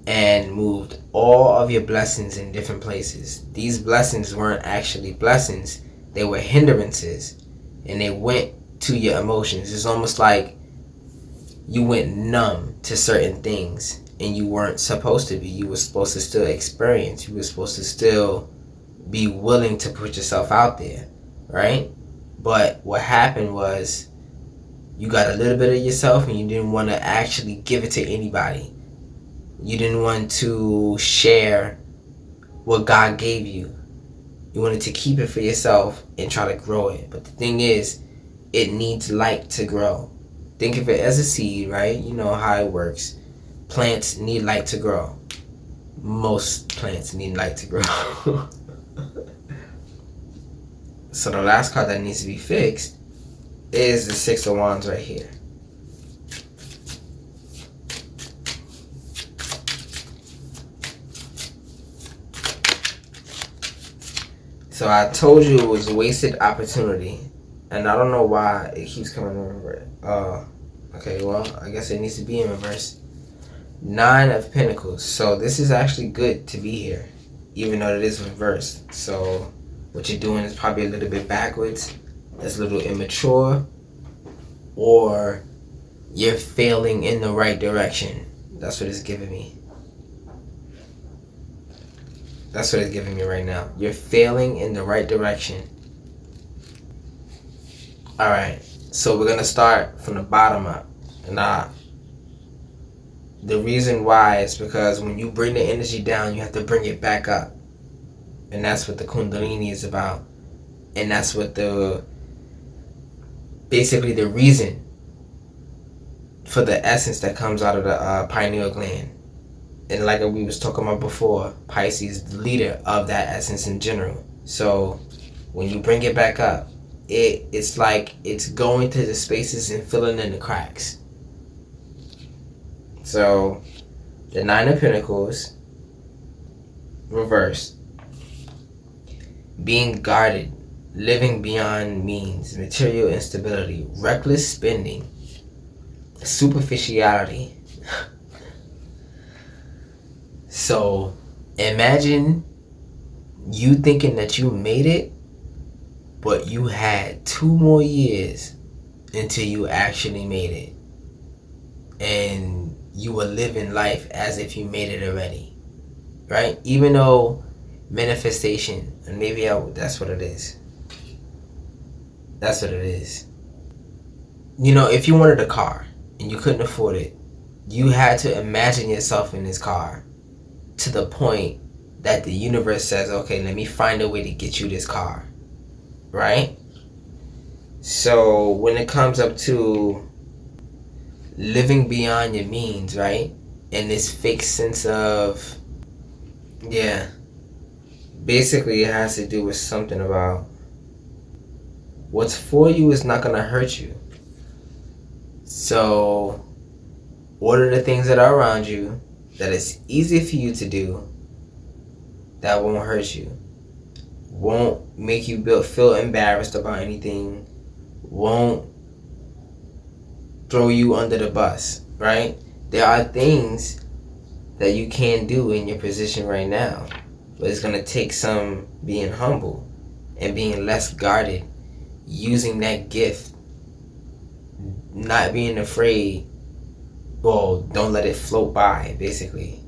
and moved all of your blessings in different places. These blessings weren't actually blessings. They were hindrances, and they went to your emotions. It's almost like you went numb to certain things and you weren't supposed to be. You were supposed to still experience. You were supposed to still be willing to put yourself out there, right? But what happened was you got a little bit of yourself and you didn't want to actually give it to anybody. You didn't want to share what God gave you. You wanted to keep it for yourself and try to grow it. But the thing is, it needs light to grow. Think of it as a seed, right? You know how it works. Plants need light to grow. Most plants need light to grow. So the last card that needs to be fixed is the 6 of Wands right here. So I told you it was a wasted opportunity, and I don't know why it keeps coming in reverse. Okay, well, I guess it needs to be in reverse. 9 of Pentacles. So this is actually good to be here, even though it is reversed. So what you're doing is probably a little bit backwards. That's a little immature, or You're failing in the right direction. That's what it's giving me. That's what it's giving me right now. You're failing in the right direction. Alright, so we're going to start from the bottom up. And the reason why is because when you bring the energy down, you have to bring it back up. And that's what the Kundalini is about. And that's what basically the reason for the essence that comes out of the pineal gland. And like we was talking about before, Pisces is the leader of that essence in general. So when you bring it back up, it's like it's going to the spaces and filling in the cracks. So the Nine of Pentacles reversed, being guarded, living beyond means, material instability, reckless spending, superficiality. So imagine you thinking that you made it, but you had 2 more years until you actually made it. And you were living life as if you made it already. Right? Even though manifestation, and maybe that's what it is. That's what it is. You know, if you wanted a car and you couldn't afford it, you had to imagine yourself in this car to the point that the universe says, okay, let me find a way to get you this car. Right? So when it comes up to living beyond your means, right? And this fake sense of, yeah, basically it has to do with something about what's for you is not going to hurt you. So what are the things that are around you that it's easy for you to do that won't hurt you, won't make you feel embarrassed about anything, won't throw you under the bus, right? There are things that you can do in your position right now, but it's going to take some being humble and being less guarded, using that gift, not being afraid. Well, don't let it float by, basically.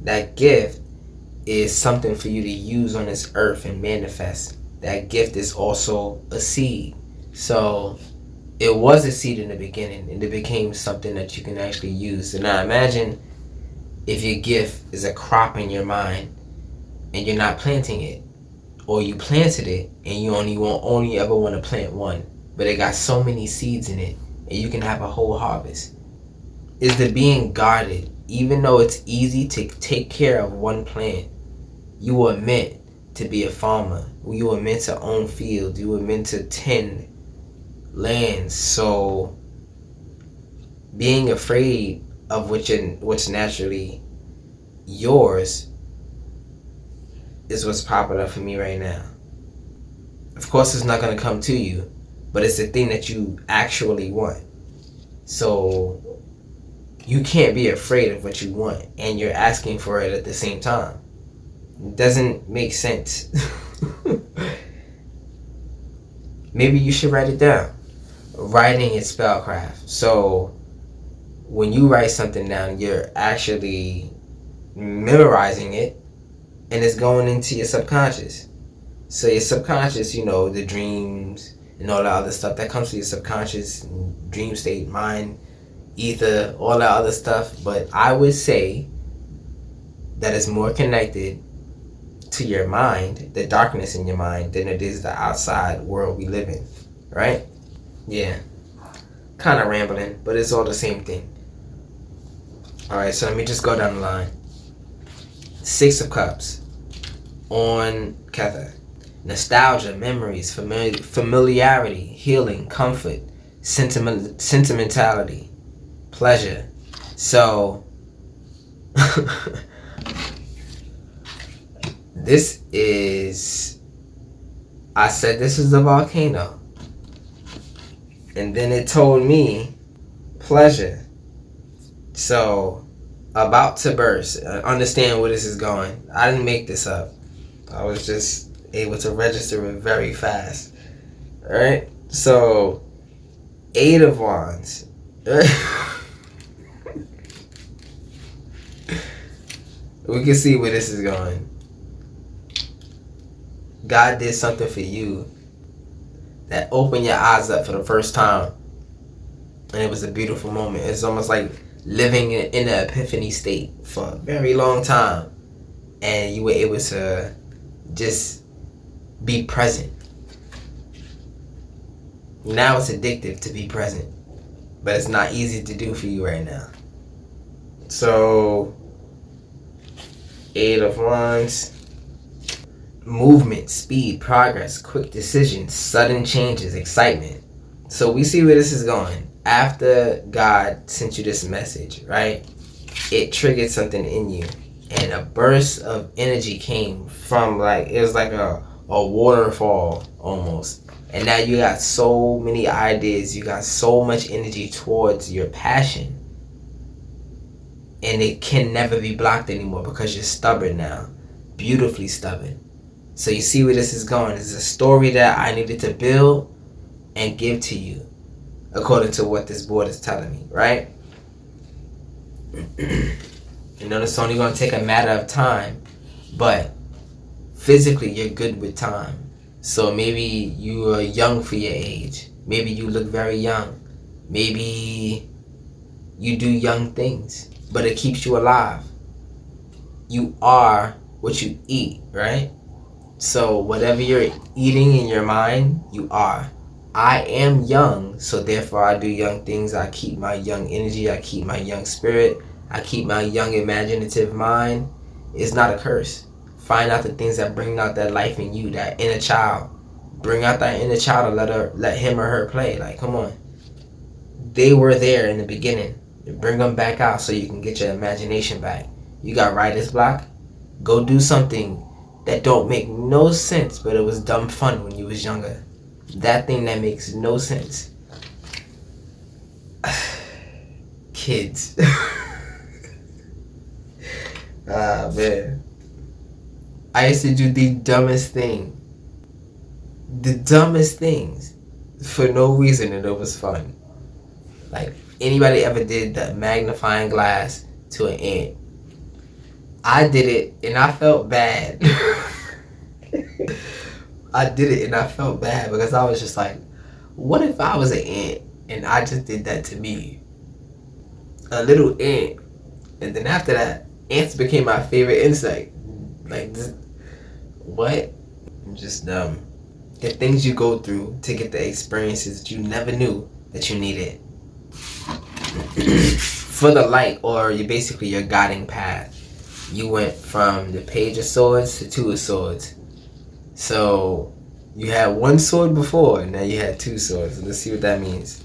That gift is something for you to use on this earth and manifest. That gift is also a seed. So it was a seed in the beginning, and it became something that you can actually use. And now imagine if your gift is a crop in your mind and you're not planting it, or you planted it and you only ever want to plant one, but it got so many seeds in it and you can have a whole harvest. Is the being guarded. Even though it's easy to take care of one plant, you were meant to be a farmer. You were meant to own fields. You were meant to tend lands. So being afraid of what's naturally yours is what's popping up for me right now. Of course it's not going to come to you, but it's the thing that you actually want. So you can't be afraid of what you want and you're asking for it at the same time. It doesn't make sense. Maybe you should write it down. Writing is spellcraft. So when you write something down, you're actually memorizing it and it's going into your subconscious. So your subconscious, you know, the dreams and all that other stuff that comes to your subconscious, dream state, mind, ether, all that other stuff. But I would say that it's more connected to your mind, the darkness in your mind, than it is the outside world we live in, right? Yeah, kind of rambling, but it's all the same thing. All right, so let me just go down the line. 6 of Cups on KyFy. Nostalgia, memories, familiarity, healing, comfort, sentimentality, pleasure. So this is, I said this is the volcano, and then it told me pleasure. So about to burst. Understand where this is going. I didn't make this up. I was just able to register it very fast. Alright? So 8 of Wands. We can see where this is going. God did something for you that opened your eyes up for the first time. And it was a beautiful moment. It's almost like living in an epiphany state for a very long time. And you were able to just be present. Now it's addictive to be present. But it's not easy to do for you right now. So, 8 of Wands. Movement, speed, progress, quick decisions, sudden changes, excitement. So we see where this is going. After God sent you this message, right? It triggered something in you. And a burst of energy came from it was like a waterfall almost. And now you got so many ideas. You got so much energy towards your passion. And it can never be blocked anymore because you're stubborn now. Beautifully stubborn. So you see where this is going. It's a story that I needed to build and give to you according to what this board is telling me, right? You know, it's only going to take a matter of time, but physically you're good with time. So maybe you are young for your age. Maybe you look very young. Maybe you do young things, but it keeps you alive. You are what you eat, right? So whatever you're eating in your mind, you are. I am young, so therefore I do young things. I keep my young energy. I keep my young spirit. I keep my young imaginative mind. It's not a curse. Find out the things that bring out that life in you, that inner child. Bring out that inner child and let him or her play. Like, come on. They were there in the beginning. Bring them back out so you can get your imagination back. You got writer's block? Go do something that don't make no sense, but it was dumb fun when you was younger. That thing that makes no sense. Kids. Ah, man. I used to do the dumbest thing. The dumbest things. For no reason, and it was fun. Like, anybody ever did the magnifying glass to an ant? I did it, and I felt bad. I did it, and I felt bad because I was just like, what if I was an ant, and I just did that to me? A little ant. And then after that, ants became my favorite insect. Like, what? I'm just dumb. The things you go through to get the experiences that you never knew that you needed. For the light, or basically your guiding path. You went from the Page of Swords to 2 of Swords. So, you had 1 sword before, and now you had 2 swords. Let's see what that means.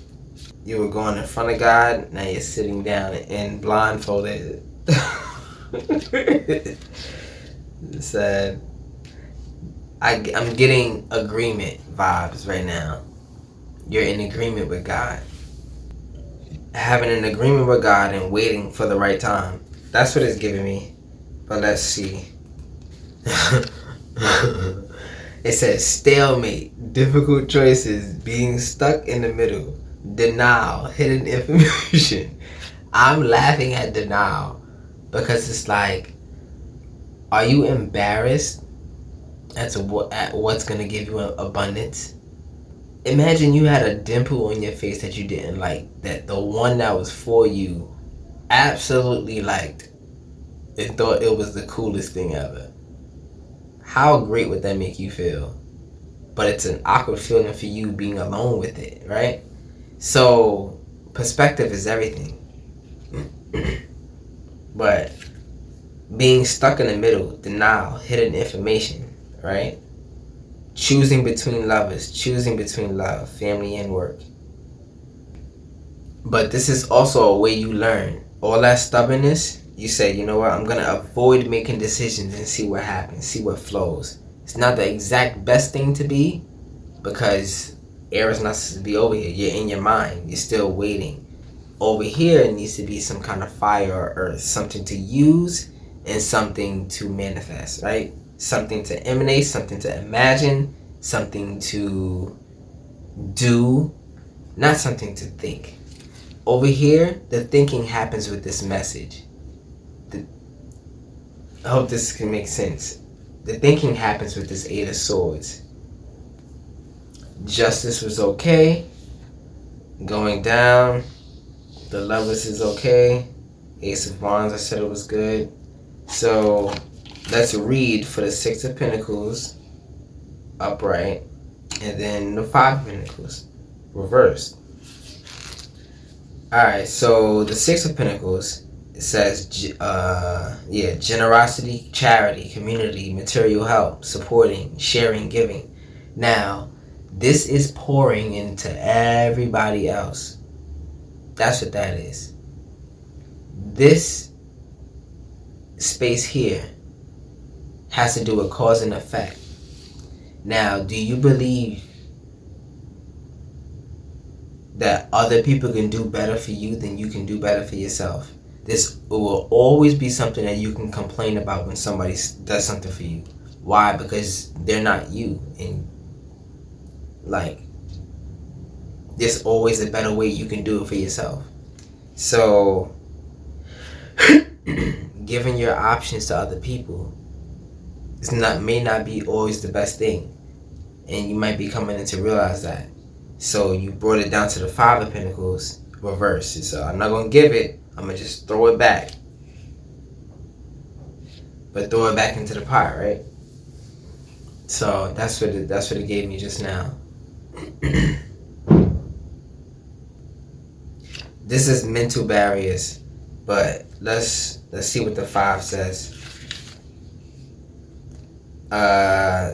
You were going in front of God, now you're sitting down and blindfolded. Sad. I'm getting agreement vibes right now. You're in agreement with God. Having an agreement with God and waiting for the right time. That's what it's giving me. But let's see. It says stalemate, difficult choices, being stuck in the middle, denial, hidden information. I'm laughing at denial because it's like, are you embarrassed at what's going to give you abundance? Imagine you had a dimple on your face that you didn't like, that the one that was for you absolutely liked and thought it was the coolest thing ever. How great would that make you feel? But it's an awkward feeling for you being alone with it, right? So, perspective is everything. But being stuck in the middle, denial, hidden information, right? Choosing between lovers, choosing between love, family, and work. But this is also a way you learn. All that stubbornness, you say, you know what, I'm going to avoid making decisions and see what happens, see what flows. It's not the exact best thing to be because air is not supposed to be over here. You're in your mind. You're still waiting. Over here, it needs to be some kind of fire or earth, something to use and something to manifest, right? Something to emanate, something to imagine, something to do, not something to think. over here, the thinking happens with this message. I hope this can make sense. The thinking happens with this Eight of Swords. Justice was okay. Going down. The Lovers is okay. Ace of Wands, I said it was good. So let's read for the Six of Pentacles upright, and then the Five of Pentacles reversed. Alright, so the Six of Pentacles, it says, generosity, charity, community, material help, supporting, sharing, giving. Now, this is pouring into everybody else. That's what that is. This space here has to do with cause and effect. Now, do you believe that other people can do better for you than you can do better for yourself? This will always be something that you can complain about when somebody does something for you. Why? Because they're not you. And like, there's always a better way you can do it for yourself. So giving your options to other people may not be always the best thing. And you might be coming in to realize that. So you brought it down to the Five of Pentacles reversed. So I'm not going to give it. I'm going to just throw it back. But throw it back into the pot, right? So that's what it gave me just now. This is mental barriers. But let's see what the Five says.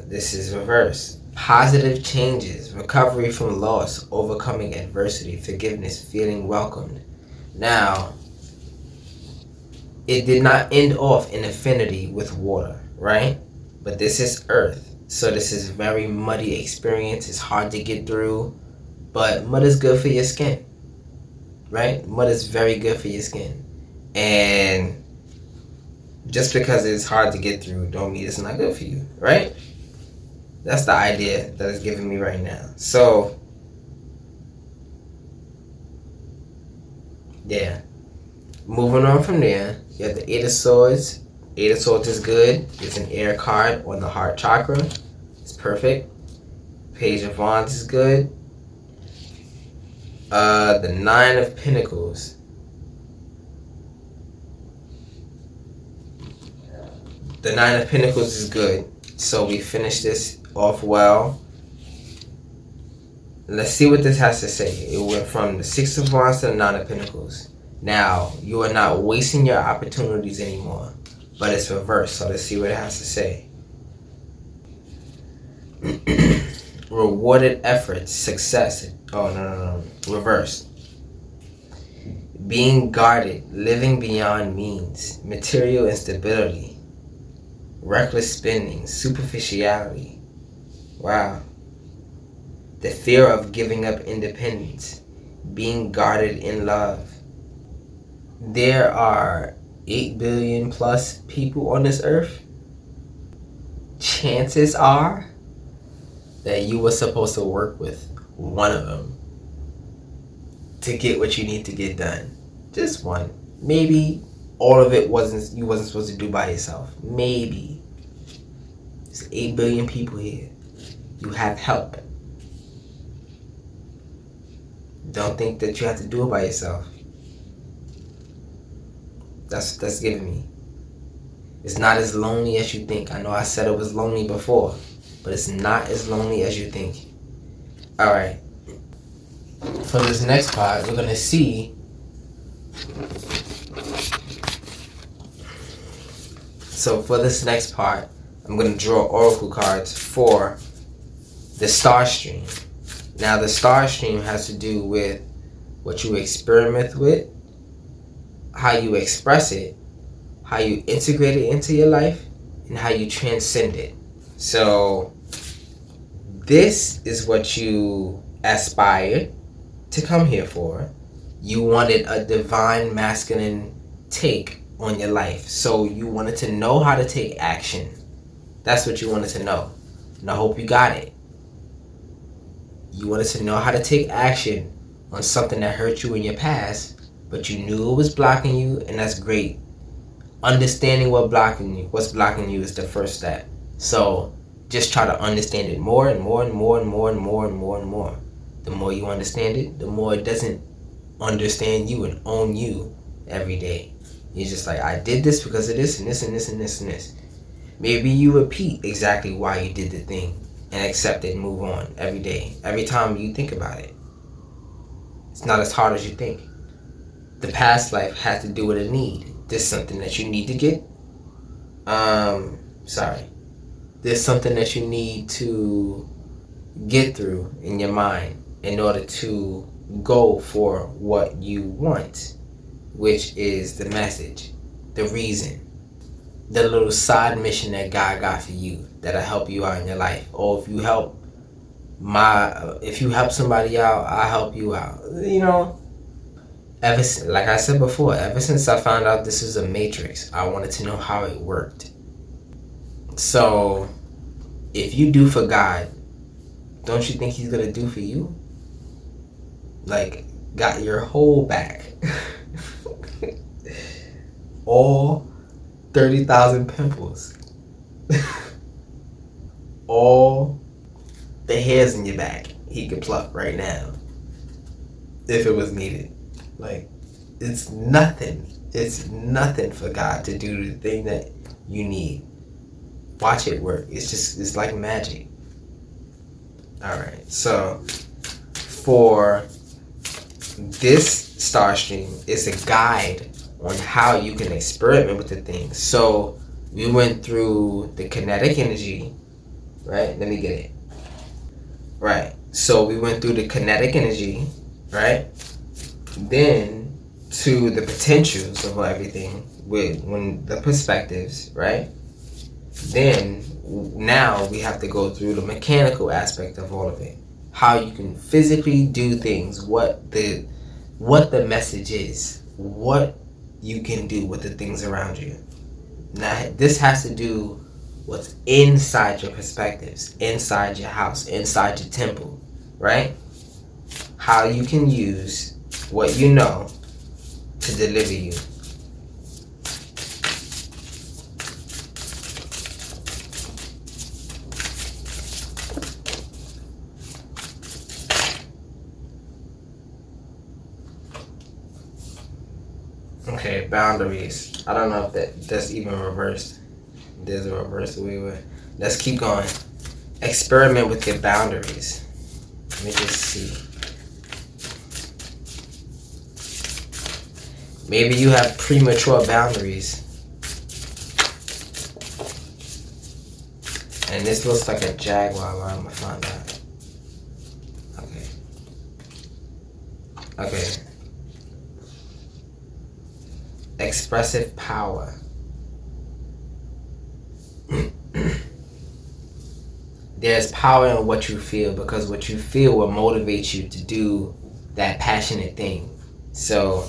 This is reversed. Positive changes, recovery from loss, overcoming adversity, forgiveness, feeling welcomed. Now, it did not end off in affinity with water, right? But this is earth. So this is a very muddy experience. It's hard to get through. But mud is good for your skin, right? Mud is very good for your skin. And just because it's hard to get through don't mean it's not good for you, right? That's the idea that it's giving me right now. So, yeah. Moving on from there, you have the Eight of Swords. Eight of Swords is good. It's an air card on the heart chakra. It's perfect. Page of Wands is good. The Nine of Pentacles. The Nine of Pentacles is good. So we finished this off well. Let's see what this has to say. It went from the Six of Wands to the Nine of Pentacles. Now, you are not wasting your opportunities anymore. But it's reversed. So let's see what it has to say. Rewarded efforts, success. Oh, no. Reversed. Being guarded, living beyond means, material instability, reckless spending, superficiality. Wow. The fear of giving up independence, being guarded in love. There are 8 billion plus people on this earth. Chances are that you were supposed to work with one of them to get what you need to get done. Just one. Maybe all of it you wasn't supposed to do by yourself. Maybe. There's 8 billion people here. You have help. Don't think that you have to do it by yourself. That's giving me. It's not as lonely as you think. I know I said it was lonely before, but it's not as lonely as you think. Alright. For this next part, we're going to see so for this next part, I'm going to draw oracle cards for the star stream. Now, the star stream has to do with what you experiment with, how you express it, how you integrate it into your life, and how you transcend it. So, this is what you aspired to come here for. You wanted a divine masculine take on your life. So, you wanted to know how to take action. That's what you wanted to know. And I hope you got it. You wanted to know how to take action on something that hurt you in your past, but you knew it was blocking you, and that's great. Understanding what's blocking you is the first step. So just try to understand it more and more and more and more and more and more and more. The more you understand it, the more it doesn't understand you and own you every day. You're just like, I did this because of this and this and this and this and this. Maybe you repeat exactly why you did the thing and accept it and move on every day. Every time you think about it. It's not as hard as you think. The past life has to do with a need. There's something that you need to get. There's something that you need to get through in your mind in order to go for what you want, which is the message, the reason, the little side mission that God got for you that'll help you out in your life. Or if you help somebody out, I'll help you out. You know, like I said before, ever since I found out this is a matrix, I wanted to know how it worked. So, if you do for God, don't you think He's gonna do for you? Like, got your whole back. All 30,000 pimples. All the hairs in your back He could pluck right now. If it was needed. Like, it's nothing. It's nothing for God to do the thing that you need. Watch it work. It's like magic. Alright, so for this star stream, it's a guide on how you can experiment with the things. So we went through the kinetic energy, right? Let me get it. Right. So we went through the kinetic energy, right? Then to the potentials of everything when the perspectives, right? Then now we have to go through the mechanical aspect of all of it. How you can physically do things, what the message is, what you can do with the things around you. Now this has to do what's inside your perspectives, inside your house, inside your temple, right? How you can use what you know to deliver you. Okay, boundaries. I don't know if that's even reversed. There's a reverse way. Let's keep going. Experiment with your boundaries. Let me just see. Maybe you have premature boundaries. And this looks like a jaguar. I'm gonna find out. Okay. Expressive power. There's power in what you feel, because what you feel will motivate you to do that passionate thing. So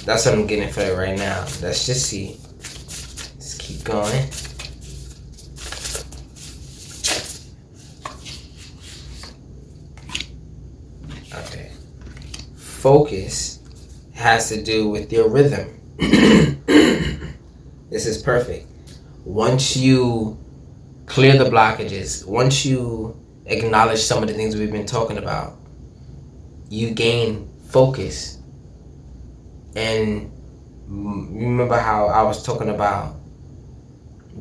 that's what I'm getting for it right now. Let's just see. Let's keep going. Okay. Focus has to do with your rhythm. This is perfect. Once you clear the blockages, once you acknowledge some of the things we've been talking about, you gain focus. And remember how I was talking about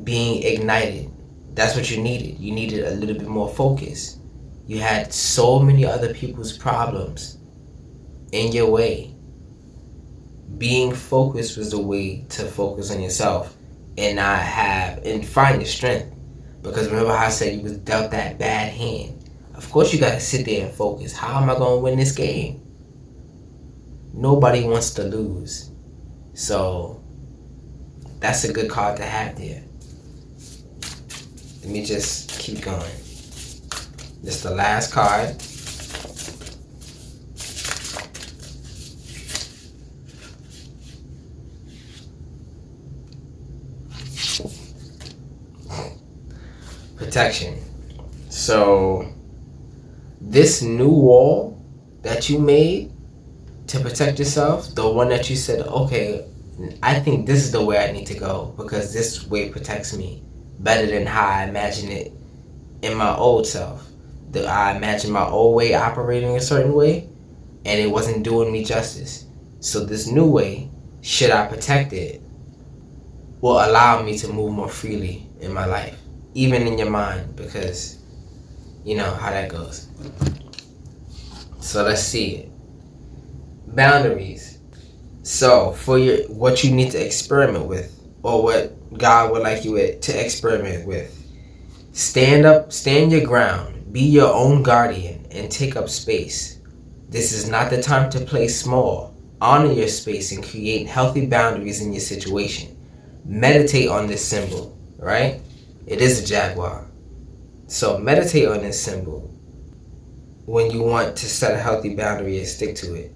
being ignited? That's what you needed. You needed a little bit more focus. You had so many other people's problems in your way. Being focused was the way to focus on yourself and find your strength. Because remember how I said you was dealt that bad hand. Of course you gotta sit there and focus. How am I gonna win this game? Nobody wants to lose. So that's a good card to have there. Let me just keep going. This is the last card. Protection. So this new wall that you made to protect yourself, the one that you said, okay, I think this is the way I need to go because this way protects me better than how I imagine it in my old self. I imagined my old way operating a certain way, and it wasn't doing me justice. So this new way, should I protect it, will allow me to move more freely in my life, even in your mind, because you know how that goes. So let's see it. Boundaries. So for what you need to experiment with, or what God would like you to experiment with, stand your ground, be your own guardian, and take up space. This is not the time to play small. Honor your space and create healthy boundaries in your situation. Meditate on this symbol, right? It is a jaguar. So meditate on this symbol when you want to set a healthy boundary and stick to it.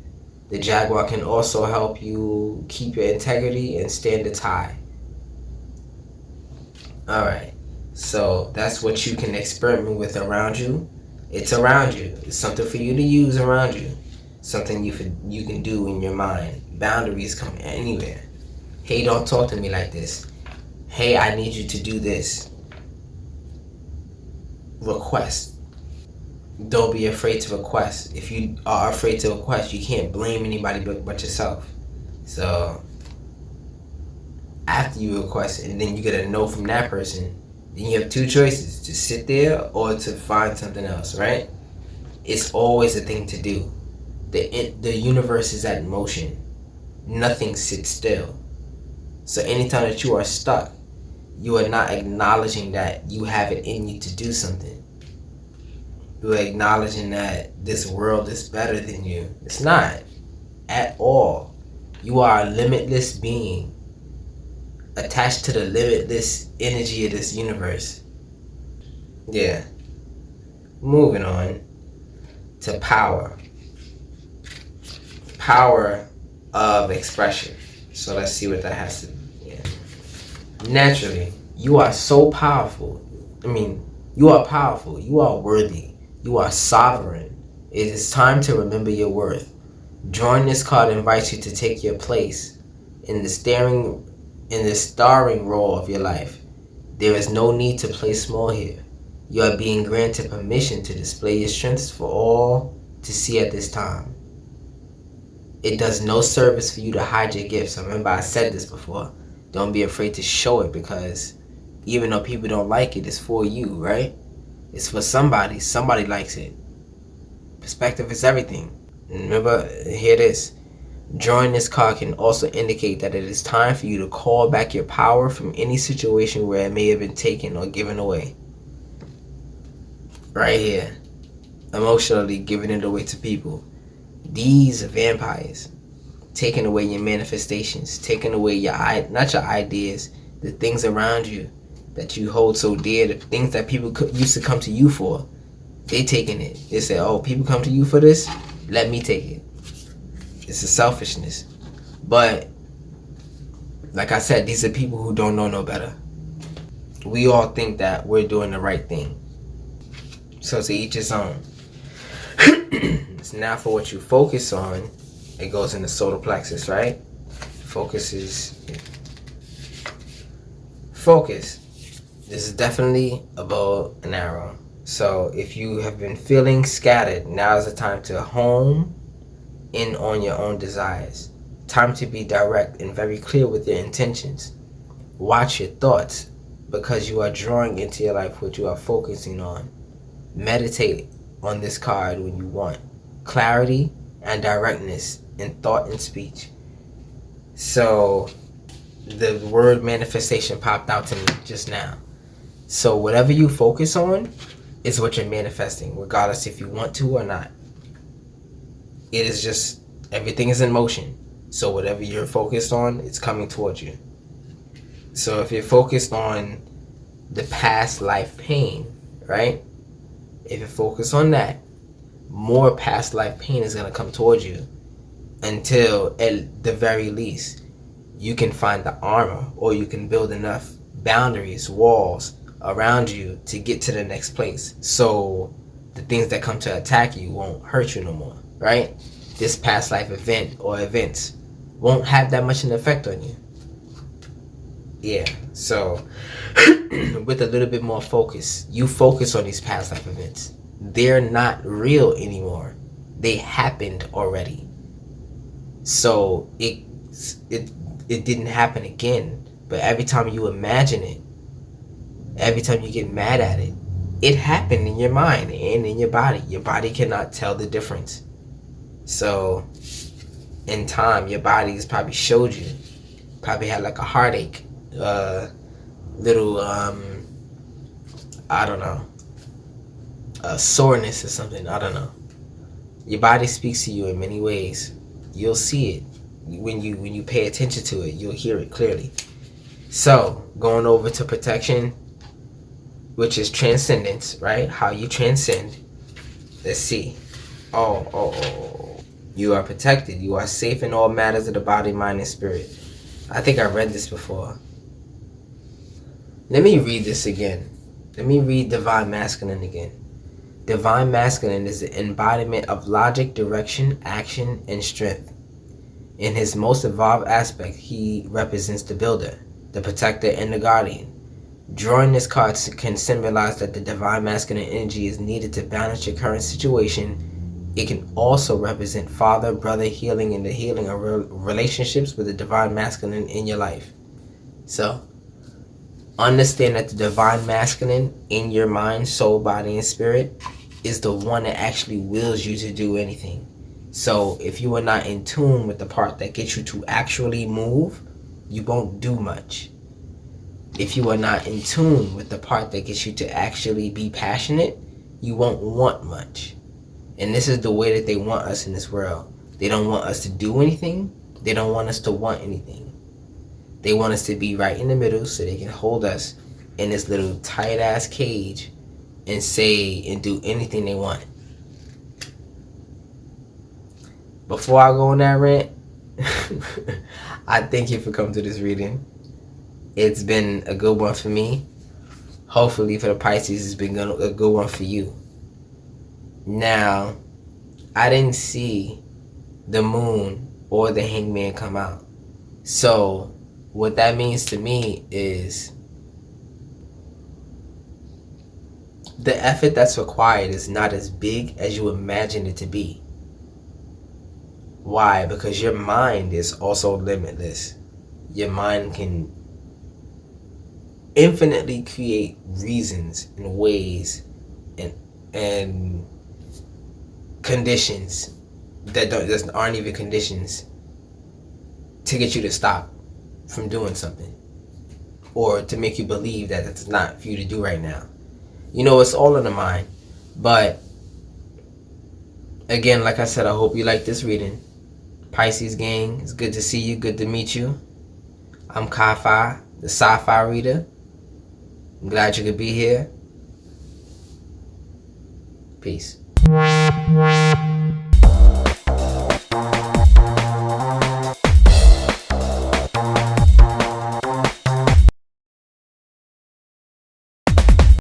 The jaguar can also help you keep your integrity and stand its high. Alright, so that's what you can experiment with around you. It's around you. It's something for you to use around you. Something you can do in your mind. Boundaries come anywhere. Hey, don't talk to me like this. Hey, I need you to do this. Request. Don't be afraid to request. If you are afraid to request, you can't blame anybody but yourself. So after you request and then you get a no from that person, then you have two choices: to sit there or to find something else, right? It's always a thing to do. The universe is at motion. Nothing sits still. So anytime that you are stuck, you are not acknowledging that you have it in you to do something. You are acknowledging that this world is better than you. It's not at all. You are a limitless being attached to the limitless energy of this universe. Yeah. Moving on to power. Power of expression. So let's see what that has to do. Yeah. Naturally, you are so powerful. You are powerful. You are worthy. You are sovereign. It is time to remember your worth. Drawing this card invites you to take your place in the starring role of your life. There is no need to play small here. You are being granted permission to display your strengths for all to see at this time. It does no service for you to hide your gifts. Remember, I said this before. Don't be afraid to show it, because even though people don't like it, it's for you, right? It's for somebody. Somebody likes it. Perspective is everything. Remember, hear this. Drawing this card can also indicate that it is time for you to call back your power from any situation where it may have been taken or given away. Right here. Emotionally giving it away to people. These are vampires. Taking away your manifestations. Taking away not your ideas, the things around you that you hold so dear, the things that people used to come to you for. They taking it. They say, oh, people come to you for this? Let me take it. It's a selfishness. But, like I said, these are people who don't know no better. We all think that we're doing the right thing. So to each his own. So now for what you focus on, it goes in the solar plexus, right? Focus. This is definitely a bow and arrow. So if you have been feeling scattered, now is the time to hone in on your own desires. Time to be direct and very clear with your intentions. Watch your thoughts, because you are drawing into your life what you are focusing on. Meditate on this card when you want clarity and directness in thought and speech. So the word manifestation popped out to me just now. So whatever you focus on is what you're manifesting, regardless if you want to or not. It is just, everything is in motion. So whatever you're focused on, it's coming towards you. So if you're focused on the past life pain, right? If you focus on that, more past life pain is going to come towards you, until at the very least you can find the armor, or you can build enough boundaries, walls around you to get to the next place, so the things that come to attack you won't hurt you no more, right? this past life event or events won't have that much an effect on you. Yeah, so with a little bit more focus, you focus on these past life events. They're not real anymore. They happened already. So it didn't happen again. But every time you imagine it, every time you get mad at it, it happened in your mind and in your body. Your body cannot tell the difference. So in time, your body's probably showed you. Probably had like a heartache, little I don't know, a soreness or something. I don't know. Your body speaks to you in many ways. You'll see it when you pay attention to it. You'll hear it clearly. So going over to protection, which is transcendence, right? How you transcend. Let's see. Oh. You are protected. You are safe in all matters of the body, mind, and spirit. I think I read this before. Let me read this again. Let me read Divine Masculine again. Divine Masculine is the embodiment of logic, direction, action, and strength. In his most evolved aspect, he represents the builder, the protector, and the guardian. Drawing this card can symbolize that the Divine Masculine energy is needed to balance your current situation. It can also represent father, brother, healing, and the healing of relationships with the Divine Masculine in your life. So, understand that the Divine Masculine in your mind, soul, body, and spirit is the one that actually wills you to do anything. So, if you are not in tune with the part that gets you to actually move, you won't do much. If you are not in tune with the part that gets you to actually be passionate, you won't want much. And this is the way that they want us in this world. They don't want us to do anything. They don't want us to want anything. They want us to be right in the middle so they can hold us in this little tight-ass cage and say and do anything they want. Before I go on that rant, I thank you for coming to this reading. It's been a good one for me. Hopefully for the Pisces, it's been a good one for you. Now, I didn't see the moon or the hangman come out. So, what that means to me is the effort that's required is not as big as you imagine it to be. Why? Because your mind is also limitless. Your mind can infinitely create reasons and ways and conditions that aren't even conditions to get you to stop from doing something or to make you believe that it's not for you to do right now. You know, it's all in the mind. But again, like I said, I hope you like this reading. Pisces gang, it's good to see you, good to meet you. I'm KyFy, the sci-fi reader. I'm glad you could be here. Peace.